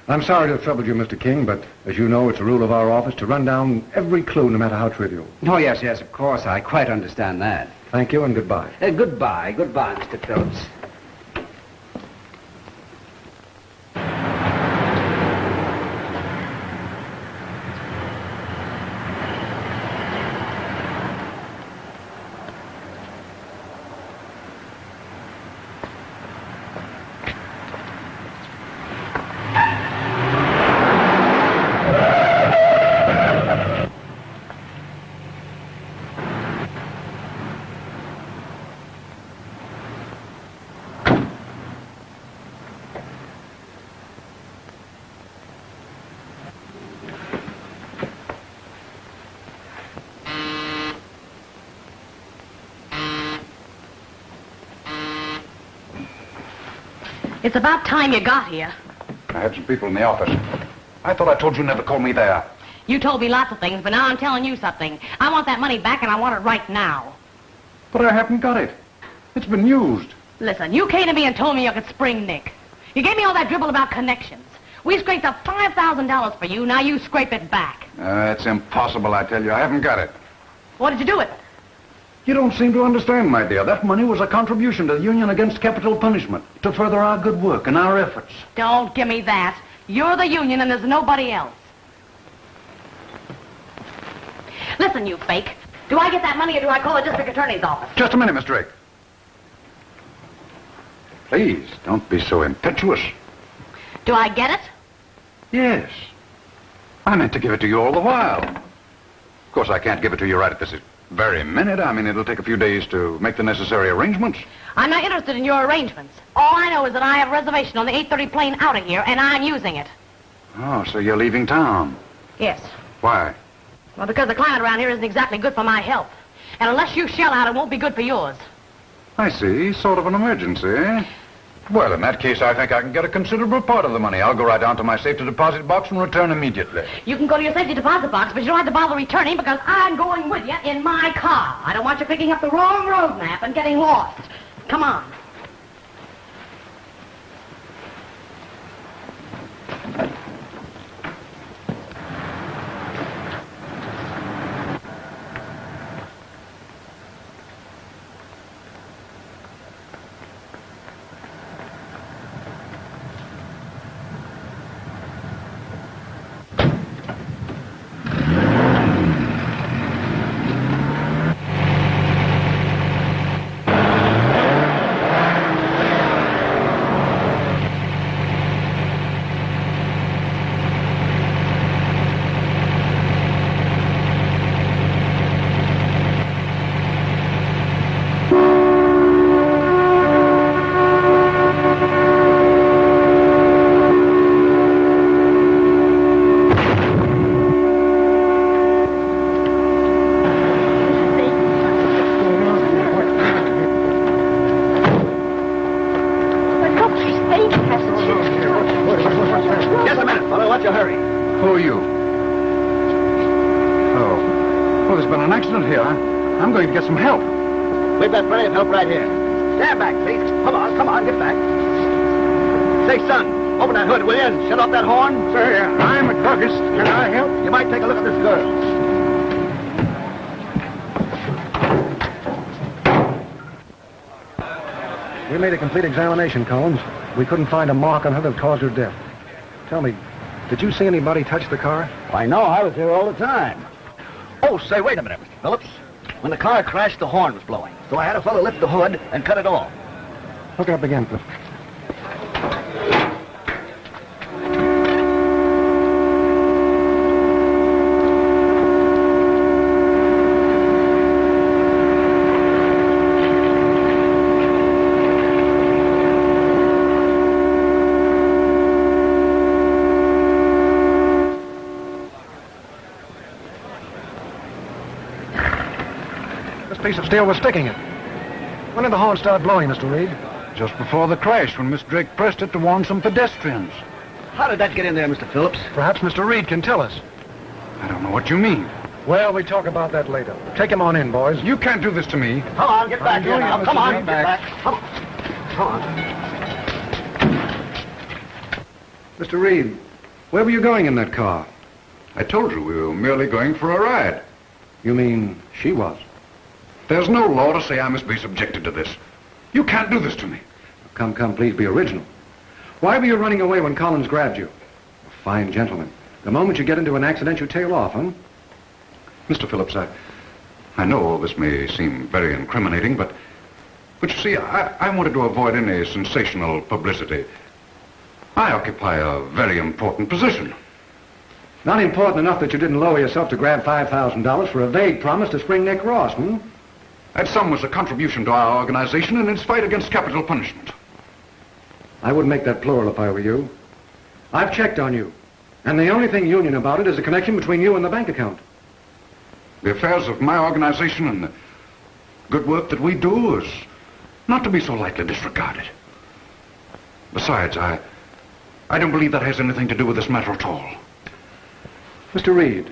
I'm sorry to have troubled you, Mr. King, but as you know, it's a rule of our office to run down every clue, no matter how trivial. Oh, yes, of course. I quite understand that. Thank you and goodbye. Goodbye, Mr. Phillips. It's about time you got here. I had some people in the office. I thought I told you never to call me there. You told me lots of things, but now I'm telling you something. I want that money back, and I want it right now. But I haven't got it. It's been used. Listen, you came to me and told me you could spring Nick. You gave me all that dribble about connections. We scraped up $5,000 for you. Now you scrape it back. It's impossible, I tell you. I haven't got it. What did you do with it? You don't seem to understand, my dear. That money was a contribution to the Union Against Capital Punishment to further our good work and our efforts. Don't give me that. You're the union and there's nobody else. Listen, you fake. Do I get that money or do I call the district attorney's office? Just a minute, Miss Drake. Please, don't be so impetuous. Do I get it? Yes. I meant to give it to you all the while. Of course, I can't give it to you right at this very minute. I mean, it'll take a few days to make the necessary arrangements. I'm not interested in your arrangements. All I know is that I have a reservation on the 8:30 plane out of here, and I'm using it. Oh, so you're leaving town? Yes. Why? Well, because the climate around here isn't exactly good for my health. And unless you shell out, it won't be good for yours. I see. Sort of an emergency, eh? Well, in that case, I think I can get a considerable part of the money. I'll go right down to my safety deposit box and return immediately. You can go to your safety deposit box, but you don't have to bother returning because I'm going with you in my car. I don't want you picking up the wrong road map and getting lost. Come on. Some help. We've got plenty of help right here. Stand back, please. Come on, get back. Say, son, open that hood, will you, and shut off that horn? Sir, I'm a druggist. Can I help? You might take a look at this girl. We made a complete examination, Collins. We couldn't find a mark on her that caused her death. Tell me, did you see anybody touch the car? I know. I was here all the time. Oh, say, wait a minute, Mr. Phillips. When the car crashed, the horn was blowing. So I had a fellow lift the hood and cut it off. Hook it up again, Cliff. Piece of steel was sticking it. When did the horn start blowing, Mr. Reed? Just before the crash, when Miss Drake pressed it to warn some pedestrians. How did that get in there, Mr. Phillips? Perhaps Mr. Reed can tell us. I don't know what you mean. Well, we talk about that later. Take him on in, boys. You can't do this to me. Come on, get back here now. Come on, get back. Come on. Mr. Reed, where were you going in that car? I told you we were merely going for a ride. You mean she was? There's no law to say I must be subjected to this. You can't do this to me. Come, please be original. Why were you running away when Collins grabbed you? A fine gentleman. The moment you get into an accident, you tail off, huh? Mr. Phillips, I know all this may seem very incriminating, but you see, I wanted to avoid any sensational publicity. I occupy a very important position. Not important enough that you didn't lower yourself to grab $5,000 for a vague promise to spring Nick Ross, hmm? That sum was a contribution to our organization in its fight against capital punishment. I wouldn't make that plural if I were you. I've checked on you, and the only thing union about it is a connection between you and the bank account. The affairs of my organization and the good work that we do is not to be so lightly disregarded. Besides, I don't believe that has anything to do with this matter at all. Mr. Reed,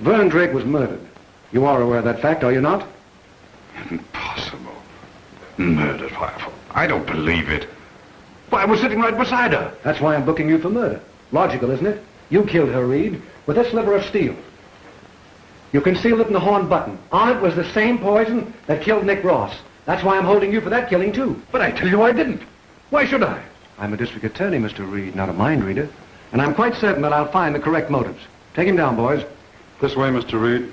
Vern Drake was murdered. You are aware of that fact, are you not? Impossible. Murdered? Why, I don't believe it. Why, I was sitting right beside her. That's why I'm booking you for murder. Logical, isn't it? You killed her, Reed, with this sliver of steel. You concealed it in the horn button. On it was the same poison that killed Nick Ross. That's why I'm holding you for that killing, too. But I tell you I didn't. Why should I? I'm a district attorney, Mr. Reed, not a mind reader. And I'm quite certain that I'll find the correct motives. Take him down, boys. This way, Mr. Reed.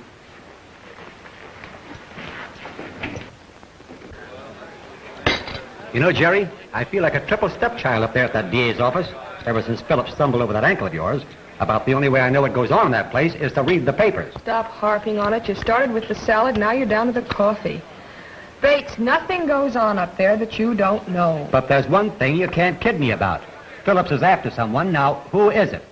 You know, Jerry, I feel like a triple stepchild up there at that DA's office. Ever since Phillips stumbled over that ankle of yours. About the only way I know what goes on in that place is to read the papers. Stop harping on it. You started with the salad, now you're down to the coffee. Bates, nothing goes on up there that you don't know. But there's one thing you can't kid me about. Phillips is after someone. Now, who is it?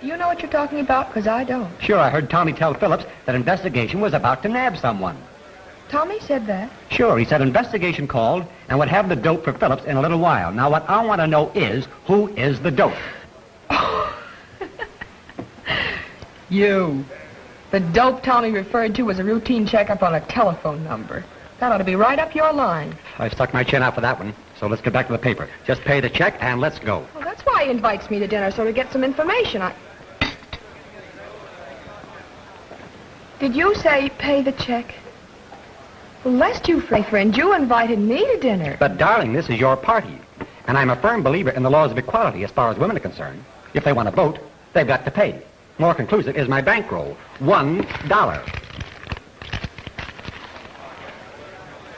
You know what you're talking about? Because I don't. Sure, I heard Tommy tell Phillips that investigation was about to nab someone. Tommy said that? Sure, he said investigation called and would have the dope for Phillips in a little while. Now, what I want to know is, who is the dope? You. The dope Tommy referred to was a routine checkup on a telephone number. That ought to be right up your line. I stuck my chin out for that one. So let's get back to the paper. Just pay the check and let's go. Well, that's why he invites me to dinner, so to get some information. Did you say pay the check? Well, lest you, friend, you invited me to dinner. But, darling, this is your party. And I'm a firm believer in the laws of equality as far as women are concerned. If they want to vote, they've got to pay. More conclusive is my bankroll. $1.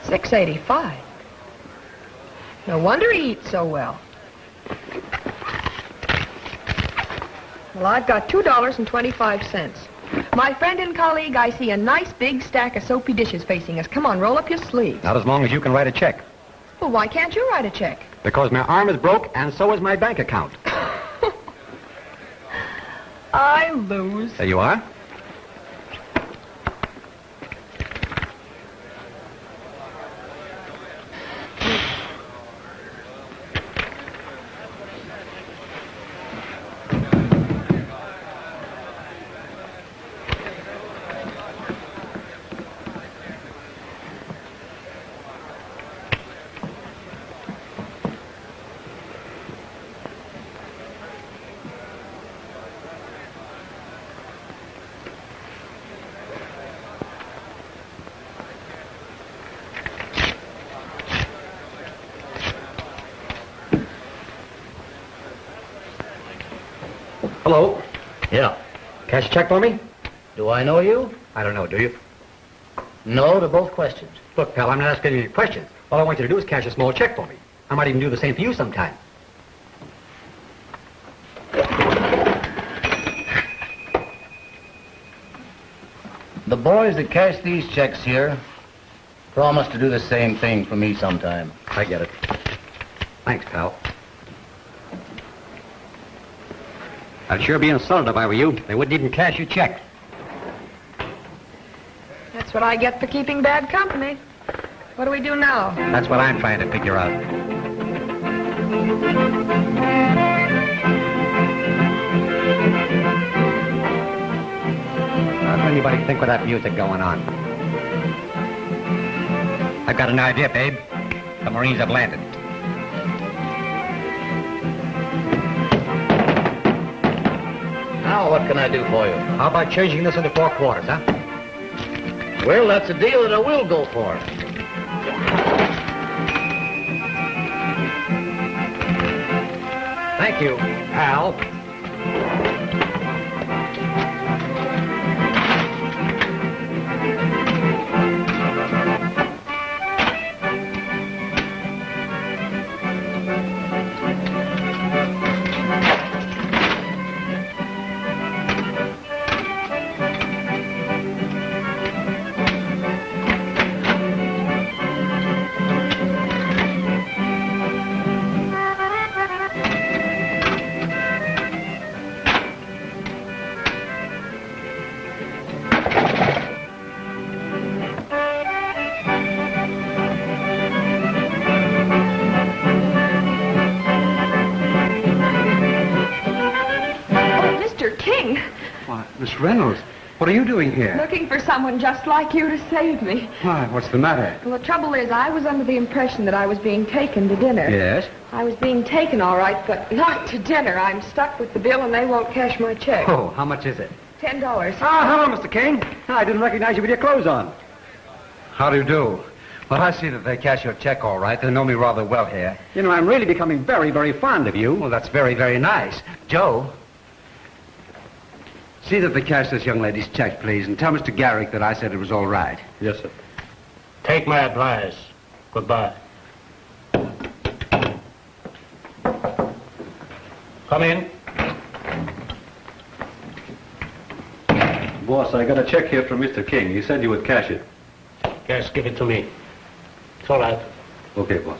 $6.85. No wonder he eats so well. Well, I've got $2.25. My friend and colleague, I see a nice big stack of soapy dishes facing us. Come on, roll up your sleeves. Not as long as you can write a check. Well, why can't you write a check? Because my arm is broke and so is my bank account. I lose. There you are. Hello? Yeah. Cash a check for me? Do I know you? I don't know, do you? No to both questions. Look, pal, I'm not asking you any questions. All I want you to do is cash a small check for me. I might even do the same for you sometime. The boys that cash these checks here promise to do the same thing for me sometime. I get it. Thanks, pal. I'd sure be insulted if I were you. They wouldn't even cash your check. That's what I get for keeping bad company. What do we do now? That's what I'm trying to figure out. How does anybody think with that music going on? I've got an idea, babe. The Marines have landed. Now, what can I do for you? How about changing this into 4 quarters, huh? Well, that's a deal that I will go for. Thank you, Al. Miss Reynolds, what are you doing here? Looking for someone just like you to save me. Why, what's the matter? Well, the trouble is, I was under the impression that I was being taken to dinner. Yes? I was being taken, all right, but not to dinner. I'm stuck with the bill, and they won't cash my check. Oh, how much is it? $10. Ah, hello, Mr. King. I didn't recognize you with your clothes on. How do you do? Well, I see that they cash your check all right. They know me rather well here. You know, I'm really becoming very, very fond of you. Well, that's very, very nice. Joe? See that they cash this young lady's check, please, and tell Mr. Garrick that I said it was all right. Yes, sir. Take my advice. Goodbye. Come in. Boss, I got a check here from Mr. King. He said you would cash it. Yes, give it to me. It's all right. Okay, boss.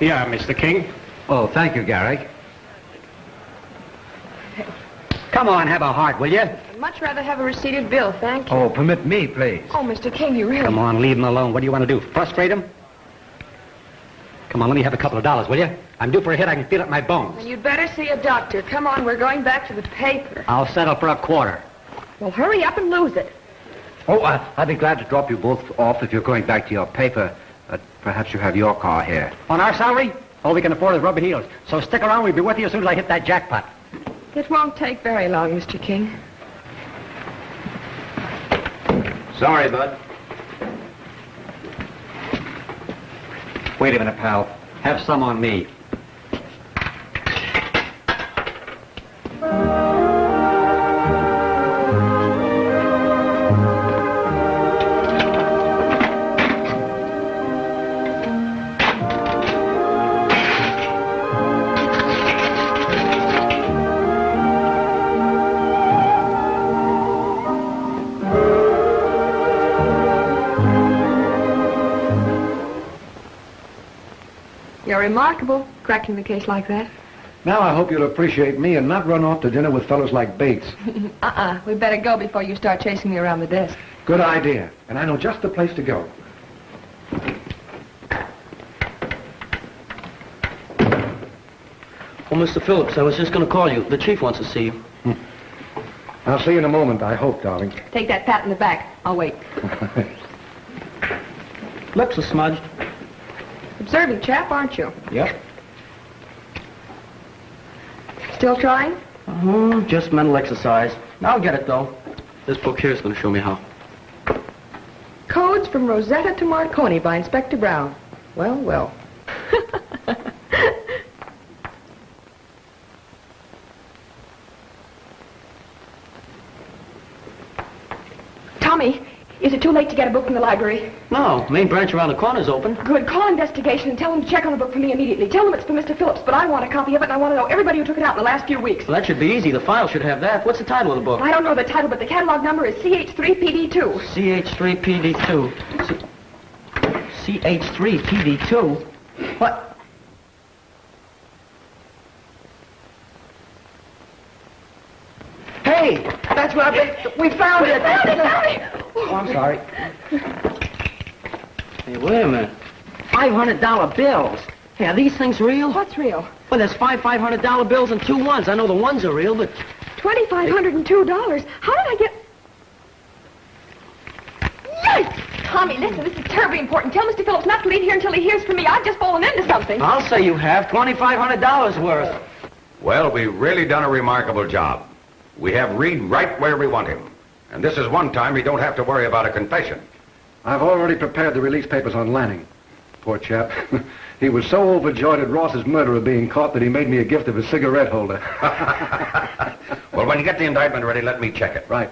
Yeah, Mr. King. Oh, thank you, Garrick. Come on, have a heart, will you? I'd much rather have a receipted bill, thank you. Oh, permit me, please. Oh, Mr. King, you really... Come on, leave him alone. What do you want to do, frustrate him? Come on, let me have a couple of dollars, will you? I'm due for a hit. I can feel it in my bones. Well, you'd better see a doctor. Come on, we're going back to the paper. I'll settle for a quarter. Well, hurry up and lose it. Oh, I'd be glad to drop you both off if you're going back to your paper. But perhaps you have your car here. On our salary? All we can afford is rubber heels. So stick around. We'll be with you as soon as I hit that jackpot. It won't take very long, Mr. King. Sorry, Bud. Wait a minute, pal. Have some on me. You're remarkable, cracking the case like that. Now I hope you'll appreciate me and not run off to dinner with fellows like Bates. We'd better go before you start chasing me around the desk. Good idea. And I know just the place to go. Oh, Mr. Phillips, I was just going to call you. The chief wants to see you. I'll see you in a moment, I hope, darling. Take that pat in the back. I'll wait. Lips are smudged. Observing chap, aren't you? Yep. Still trying? Just mental exercise. I'll get it, though. This book here is going to show me how. Codes from Rosetta to Marconi by Inspector Brown. Well, well. Tommy, is it too late to get a book from the library? No, main branch around the corner's open. Good. Call investigation and tell them to check on the book for me immediately. Tell them it's for Mr. Phillips, but I want a copy of it and I want to know everybody who took it out in the last few weeks. Well, that should be easy. The file should have that. What's the title of the book? I don't know the title, but the catalog number is CH3PD2. CH3PD2. CH3PD2? What? Hey, that's what I've been... We found it! Oh, I'm sorry. Hey, wait a minute. $500 bills. Hey, are these things real? What's real? Well, there's five $500 bills and 2 ones. I know the ones are real, but... $2,502. How did I get... Yes! Tommy, listen, this is terribly important. Tell Mr. Phillips not to leave here until he hears from me. I've just fallen into something. I'll say you have. $2,500 worth. Well, we've really done a remarkable job. We have Reed right where we want him. And this is one time he don't have to worry about a confession. I've already prepared the release papers on Lanning. Poor chap. He was so overjoyed at Ross's murderer being caught that he made me a gift of his cigarette holder. Well, when you get the indictment ready, let me check it. Right.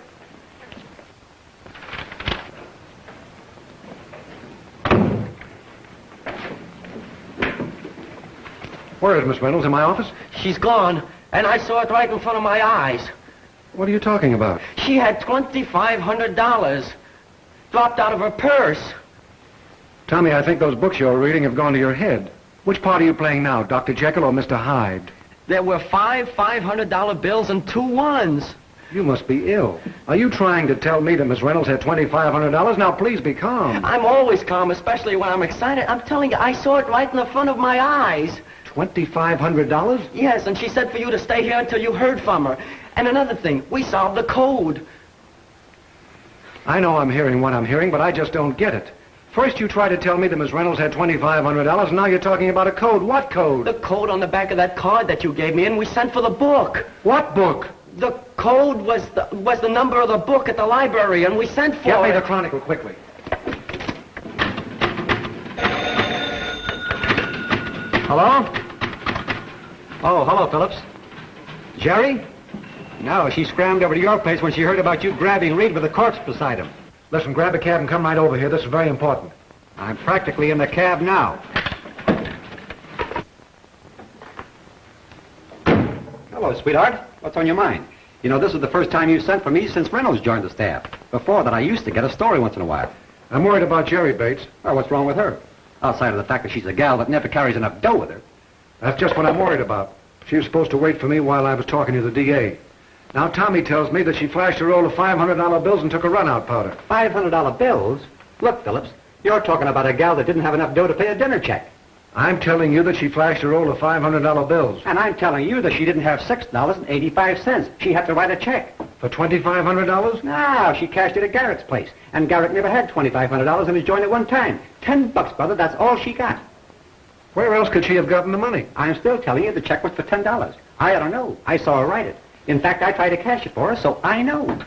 Where is Miss Reynolds? In my office? She's gone, and I saw it right in front of my eyes. What are you talking about? She had $2,500 dropped out of her purse. Tommy, I think those books you're reading have gone to your head. Which part are you playing now, Dr. Jekyll or Mr. Hyde? There were five $500 bills and 2 ones. You must be ill. Are you trying to tell me that Miss Reynolds had $2,500? Now, please be calm. I'm always calm, especially when I'm excited. I'm telling you, I saw it right in the front of my eyes. $2,500? Yes, and she said for you to stay here until you heard from her. And another thing, we solved the code. I know I'm hearing what I'm hearing, but I just don't get it. First you tried to tell me that Miss Reynolds had $2,500, and now you're talking about a code. What code? The code on the back of that card that you gave me, and we sent for the book. What book? The code was the number of the book at the library, and we sent for it. Get me the Chronicle, quickly. Hello? Oh, hello, Phillips. Jerry? No, she scrammed over to your place when she heard about you grabbing Reed with a corpse beside him. Listen, grab a cab and come right over here. This is very important. I'm practically in the cab now. Hello, sweetheart. What's on your mind? You know, this is the first time you sent for me since Reynolds joined the staff. Before that, I used to get a story once in a while. I'm worried about Jerry, Bates. Well, what's wrong with her? Outside of the fact that she's a gal that never carries enough dough with her. That's just what I'm worried about. She was supposed to wait for me while I was talking to the DA. Now, Tommy tells me that she flashed a roll of $500 bills and took a run-out powder. $500 bills? Look, Phillips, you're talking about a gal that didn't have enough dough to pay a dinner check. I'm telling you that she flashed a roll of $500 bills. And I'm telling you that she didn't have $6.85. She had to write a check. For $2,500? No, she cashed it at Garrett's place. And Garrett never had $2,500 in his joint at one time. $10, brother, that's all she got. Where else could she have gotten the money? I'm still telling you the check was for $10. I don't know. I saw her write it. In fact, I tried to cash it for her, so I know.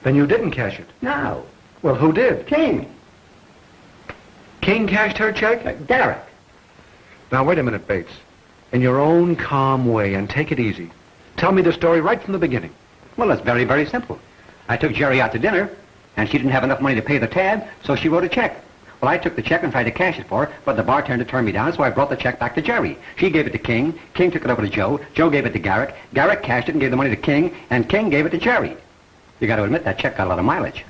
Then you didn't cash it? No. Well, who did? King. King cashed her check? Garrett. Now, wait a minute, Bates. In your own calm way, and take it easy. Tell me the story right from the beginning. Well, it's very, very simple. I took Jerry out to dinner, and she didn't have enough money to pay the tab, so she wrote a check. Well, I took the check and tried to cash it for her, but the bartender turned me down, so I brought the check back to Jerry. She gave it to King. King took it over to Joe. Joe gave it to Garrett. Garrett cashed it and gave the money to King, and King gave it to Jerry. You got to admit that check got a lot of mileage.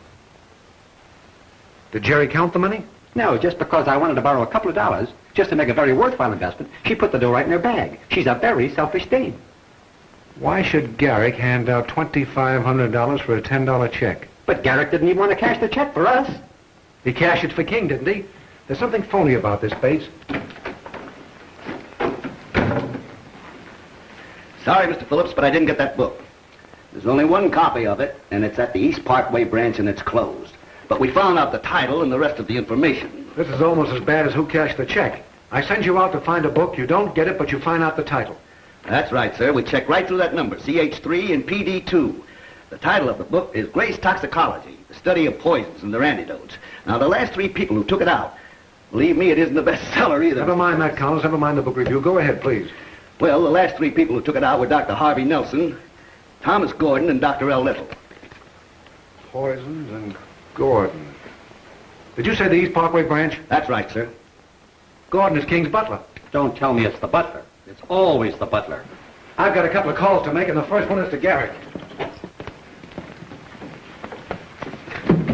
Did Jerry count the money? No, just because I wanted to borrow a couple of dollars, just to make a very worthwhile investment, she put the dough right in her bag. She's a very selfish dame. Why should Garrick hand out $2,500 for a $10 check? But Garrick didn't even want to cash the check for us. He cashed it for King, didn't he? There's something phony about this, Bates. Sorry, Mr. Phillips, but I didn't get that book. There's only one copy of it, and it's at the East Parkway branch, and it's closed. But we found out the title and the rest of the information. This is almost as bad as who cashed the check. I send you out to find a book, you don't get it, but you find out the title. That's right, sir. We checked right through that number, CH3 and PD2. The title of the book is Grace Toxicology, the study of poisons and their antidotes. Now, the last 3 people who took it out, believe me, it isn't the bestseller either. Never mind that, Collins. Never mind the book review. Go ahead, please. Well, the last 3 people who took it out were Dr. Harvey Nelson, Thomas Gordon, and Dr. L. Little. Poisons and Gordon. Did you say the East Parkway branch? That's right, sir. Gordon is King's butler. Don't tell me it's the butler. It's always the butler. I've got a couple of calls to make, and the first one is to Garrick.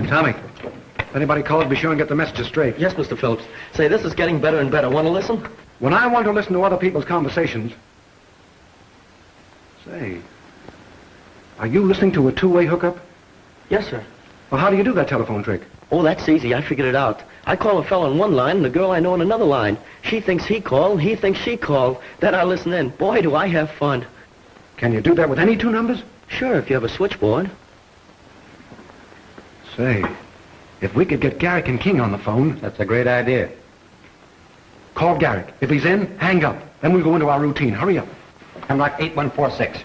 Tommy, if anybody calls, be sure and get the messages straight. Yes, Mr. Phillips. Say, this is getting better and better. Want to listen? When I want to listen to other people's conversations... Say, are you listening to a two-way hookup? Yes, sir. Well, how do you do that telephone trick? Oh, that's easy. I figured it out. I call a fellow on one line and the girl I know on another line. She thinks he called, he thinks she called. Then I listen in. Boy, do I have fun. Can you do that with any 2 numbers? Sure, if you have a switchboard. Say, if we could get Garrick and King on the phone... That's a great idea. Call Garrick. If he's in, hang up. Then we'll go into our routine. Hurry up. Hemlock 8146.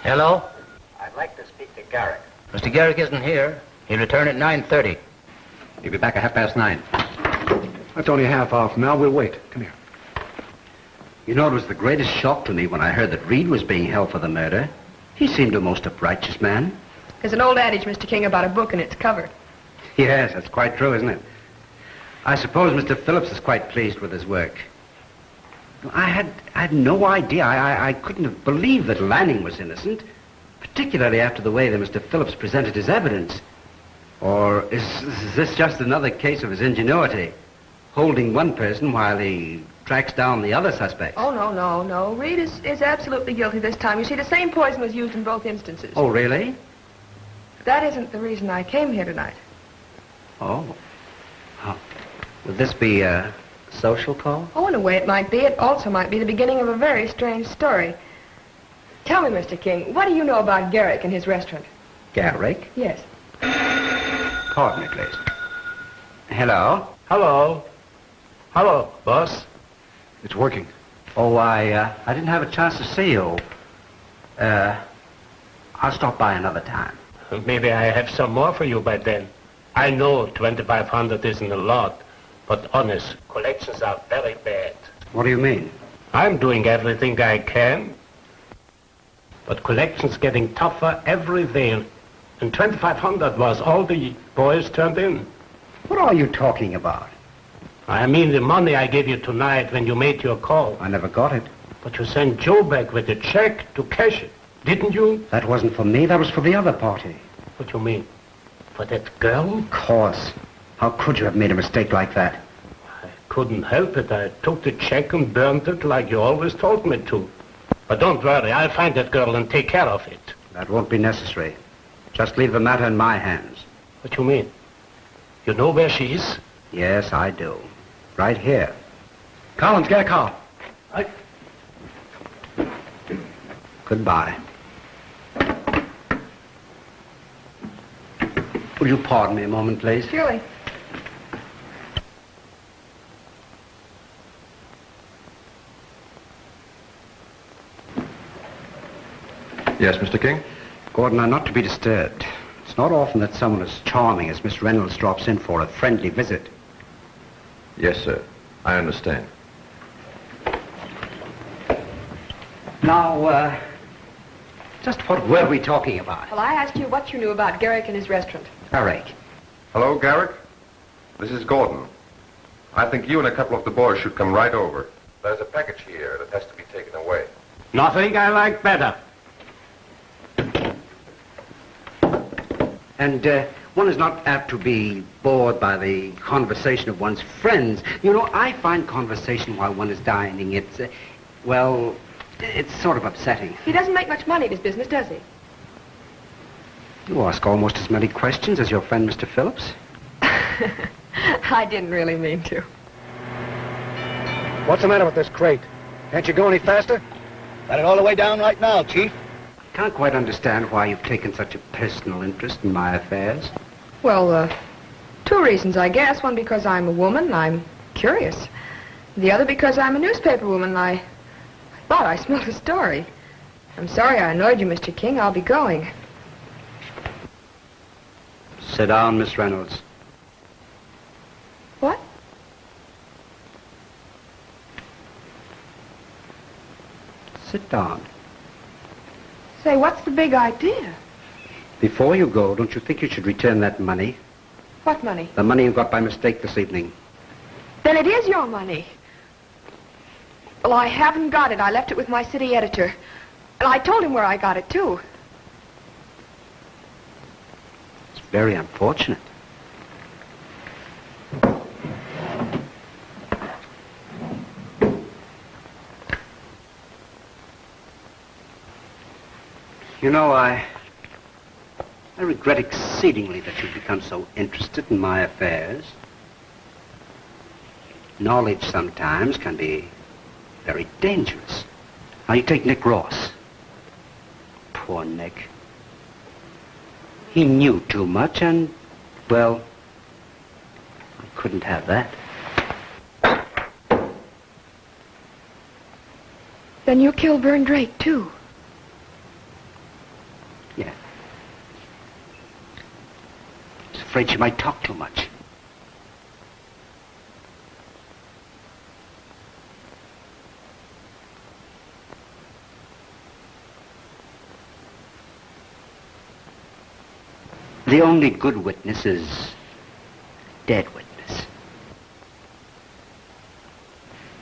Hello? I'd like to speak to Garrick. Mr. Garrick isn't here. He'll return at 9:30. He'll be back at 9:30. That's only half hour from now. We'll wait. Come here. You know, it was the greatest shock to me when I heard that Reed was being held for the murder. He seemed a most uprighteous man. There's an old adage, Mr. King, about a book and its cover. Yes, that's quite true, isn't it? I suppose Mr. Phillips is quite pleased with his work. I had no idea. I couldn't have believed that Lanning was innocent, particularly after the way that Mr. Phillips presented his evidence. Or is this just another case of his ingenuity, holding one person while he tracks down the other suspect? Oh, no. Reed is absolutely guilty this time. You see, the same poison was used in both instances. Oh, really? That isn't the reason I came here tonight. Oh. Would this be a social call? Oh, in a way it might be. It also might be the beginning of a very strange story. Tell me, Mr. King, what do you know about Garrick and his restaurant? Garrick? Yes. Pardon me, please. Hello? Hello, boss. It's working. Oh, I didn't have a chance to see you. I'll stop by another time. Maybe I have some more for you by then. I know 2,500 isn't a lot, but honest, collections are very bad. What do you mean? I'm doing everything I can, but collections getting tougher every day. And 2,500 was all the boys turned in. What are you talking about? I mean the money I gave you tonight when you made your call. I never got it. But you sent Joe back with a check to cash it, didn't you? That wasn't for me. That was for the other party. What do you mean? For that girl? Of course. How could you have made a mistake like that? I couldn't help it. I took the check and burned it like you always told me to. But don't worry, I'll find that girl and take care of it. That won't be necessary. Just leave the matter in my hands. What do you mean? You know where she is? Yes, I do. Right here. Collins, get a car. Goodbye. Will you pardon me a moment, please? Surely. Yes, Mr. King? Gordon, I'm not to be disturbed. It's not often that someone as charming as Miss Reynolds drops in for a friendly visit. Yes, sir. I understand. Now, just what were we talking about? Well, I asked you what you knew about Garrick and his restaurant. Garrick. Hello, Garrick? This is Gordon. I think you and a couple of the boys should come right over. There's a package here that has to be taken away. Nothing I like better. And one is not apt to be bored by the conversation of one's friends. You know, I find conversation while one is dining, it's, well, it's sort of upsetting. He doesn't make much money in his business, does he? You ask almost as many questions as your friend, Mr. Phillips. I didn't really mean to. What's the matter with this crate? Can't you go any faster? Got it all the way down right now, Chief. can't quite understand why you've taken such a personal interest in my affairs. Well, two reasons, I guess. One, because I'm a woman, I'm curious. The other, because I'm a newspaper woman, I thought I smelled a story. I'm sorry I annoyed you, Mr. King. I'll be going. Sit down, Miss Reynolds. What? Sit down. Say, what's the big idea? Before you go, don't you think you should return that money? What money? The money you got by mistake this evening. Then it is your money. Well, I haven't got it. I left it with my city editor. And I told him where I got it, too. It's very unfortunate. You know, I regret exceedingly that you've become so interested in my affairs. Knowledge sometimes can be very dangerous. Now, you take Nick Ross. Poor Nick. He knew too much and, well, I couldn't have that. Then you killed Vern Drake, too. Yeah. I was afraid she might talk too much. The only good witness is dead witness.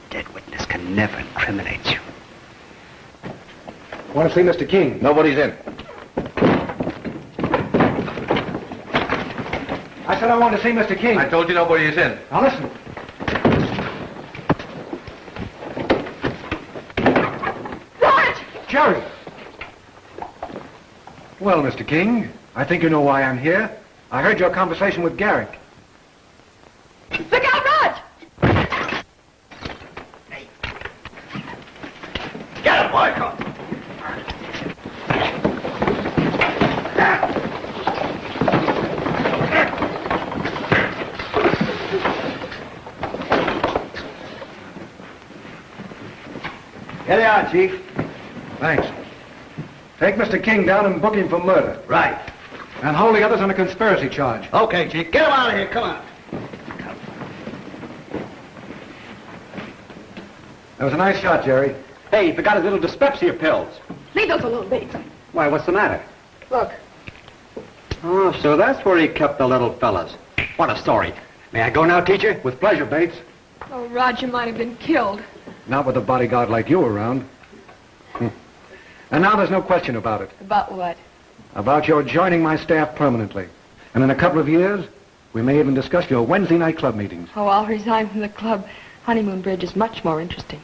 Dead witness can never incriminate you. Want to see Mr. King? Nobody's in. I said I wanted to see Mr. King. I told you nobody is in. Now listen. What? Jerry! Well, Mr. King, I think you know why I'm here. I heard your conversation with Garrick. Look out, Rod! Get him, boy, come. Here they are, Chief. Thanks. Take Mr. King down and book him for murder. Right. And hold the others on a conspiracy charge. Okay, Chief. Get him out of here. Come on. That was a nice shot, Jerry. Hey, he forgot his little dyspepsia pills. Leave those alone, Bates. Why, what's the matter? Look. Oh, so that's where he kept the little fellas. What a story. May I go now, teacher? With pleasure, Bates. Oh, Roger might have been killed. Not with a bodyguard like you around. And now there's no question about it. About what? About your joining my staff permanently. And in a couple of years, we may even discuss your Wednesday night club meetings. Oh, I'll resign from the club. Honeymoon Bridge is much more interesting.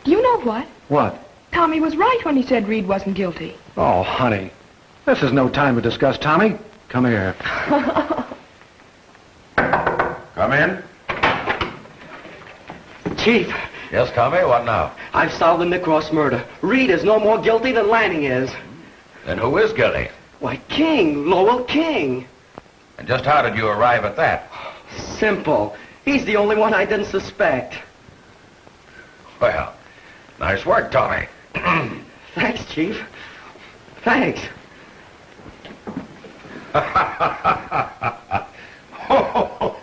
Do you know what? What? Tommy was right when he said Reed wasn't guilty. Oh, honey. This is no time to discuss Tommy. Come here. Come in. Chief, Yes, Tommy, what now? I've solved the Nick Ross murder. Reed is no more guilty than Lanning is. Then who is guilty? Why, King, Lowell King. And just how did you arrive at that? Simple. He's the only one I didn't suspect. Well, nice work, Tommy. Thanks, Chief. Thanks. Ho, ho, ho.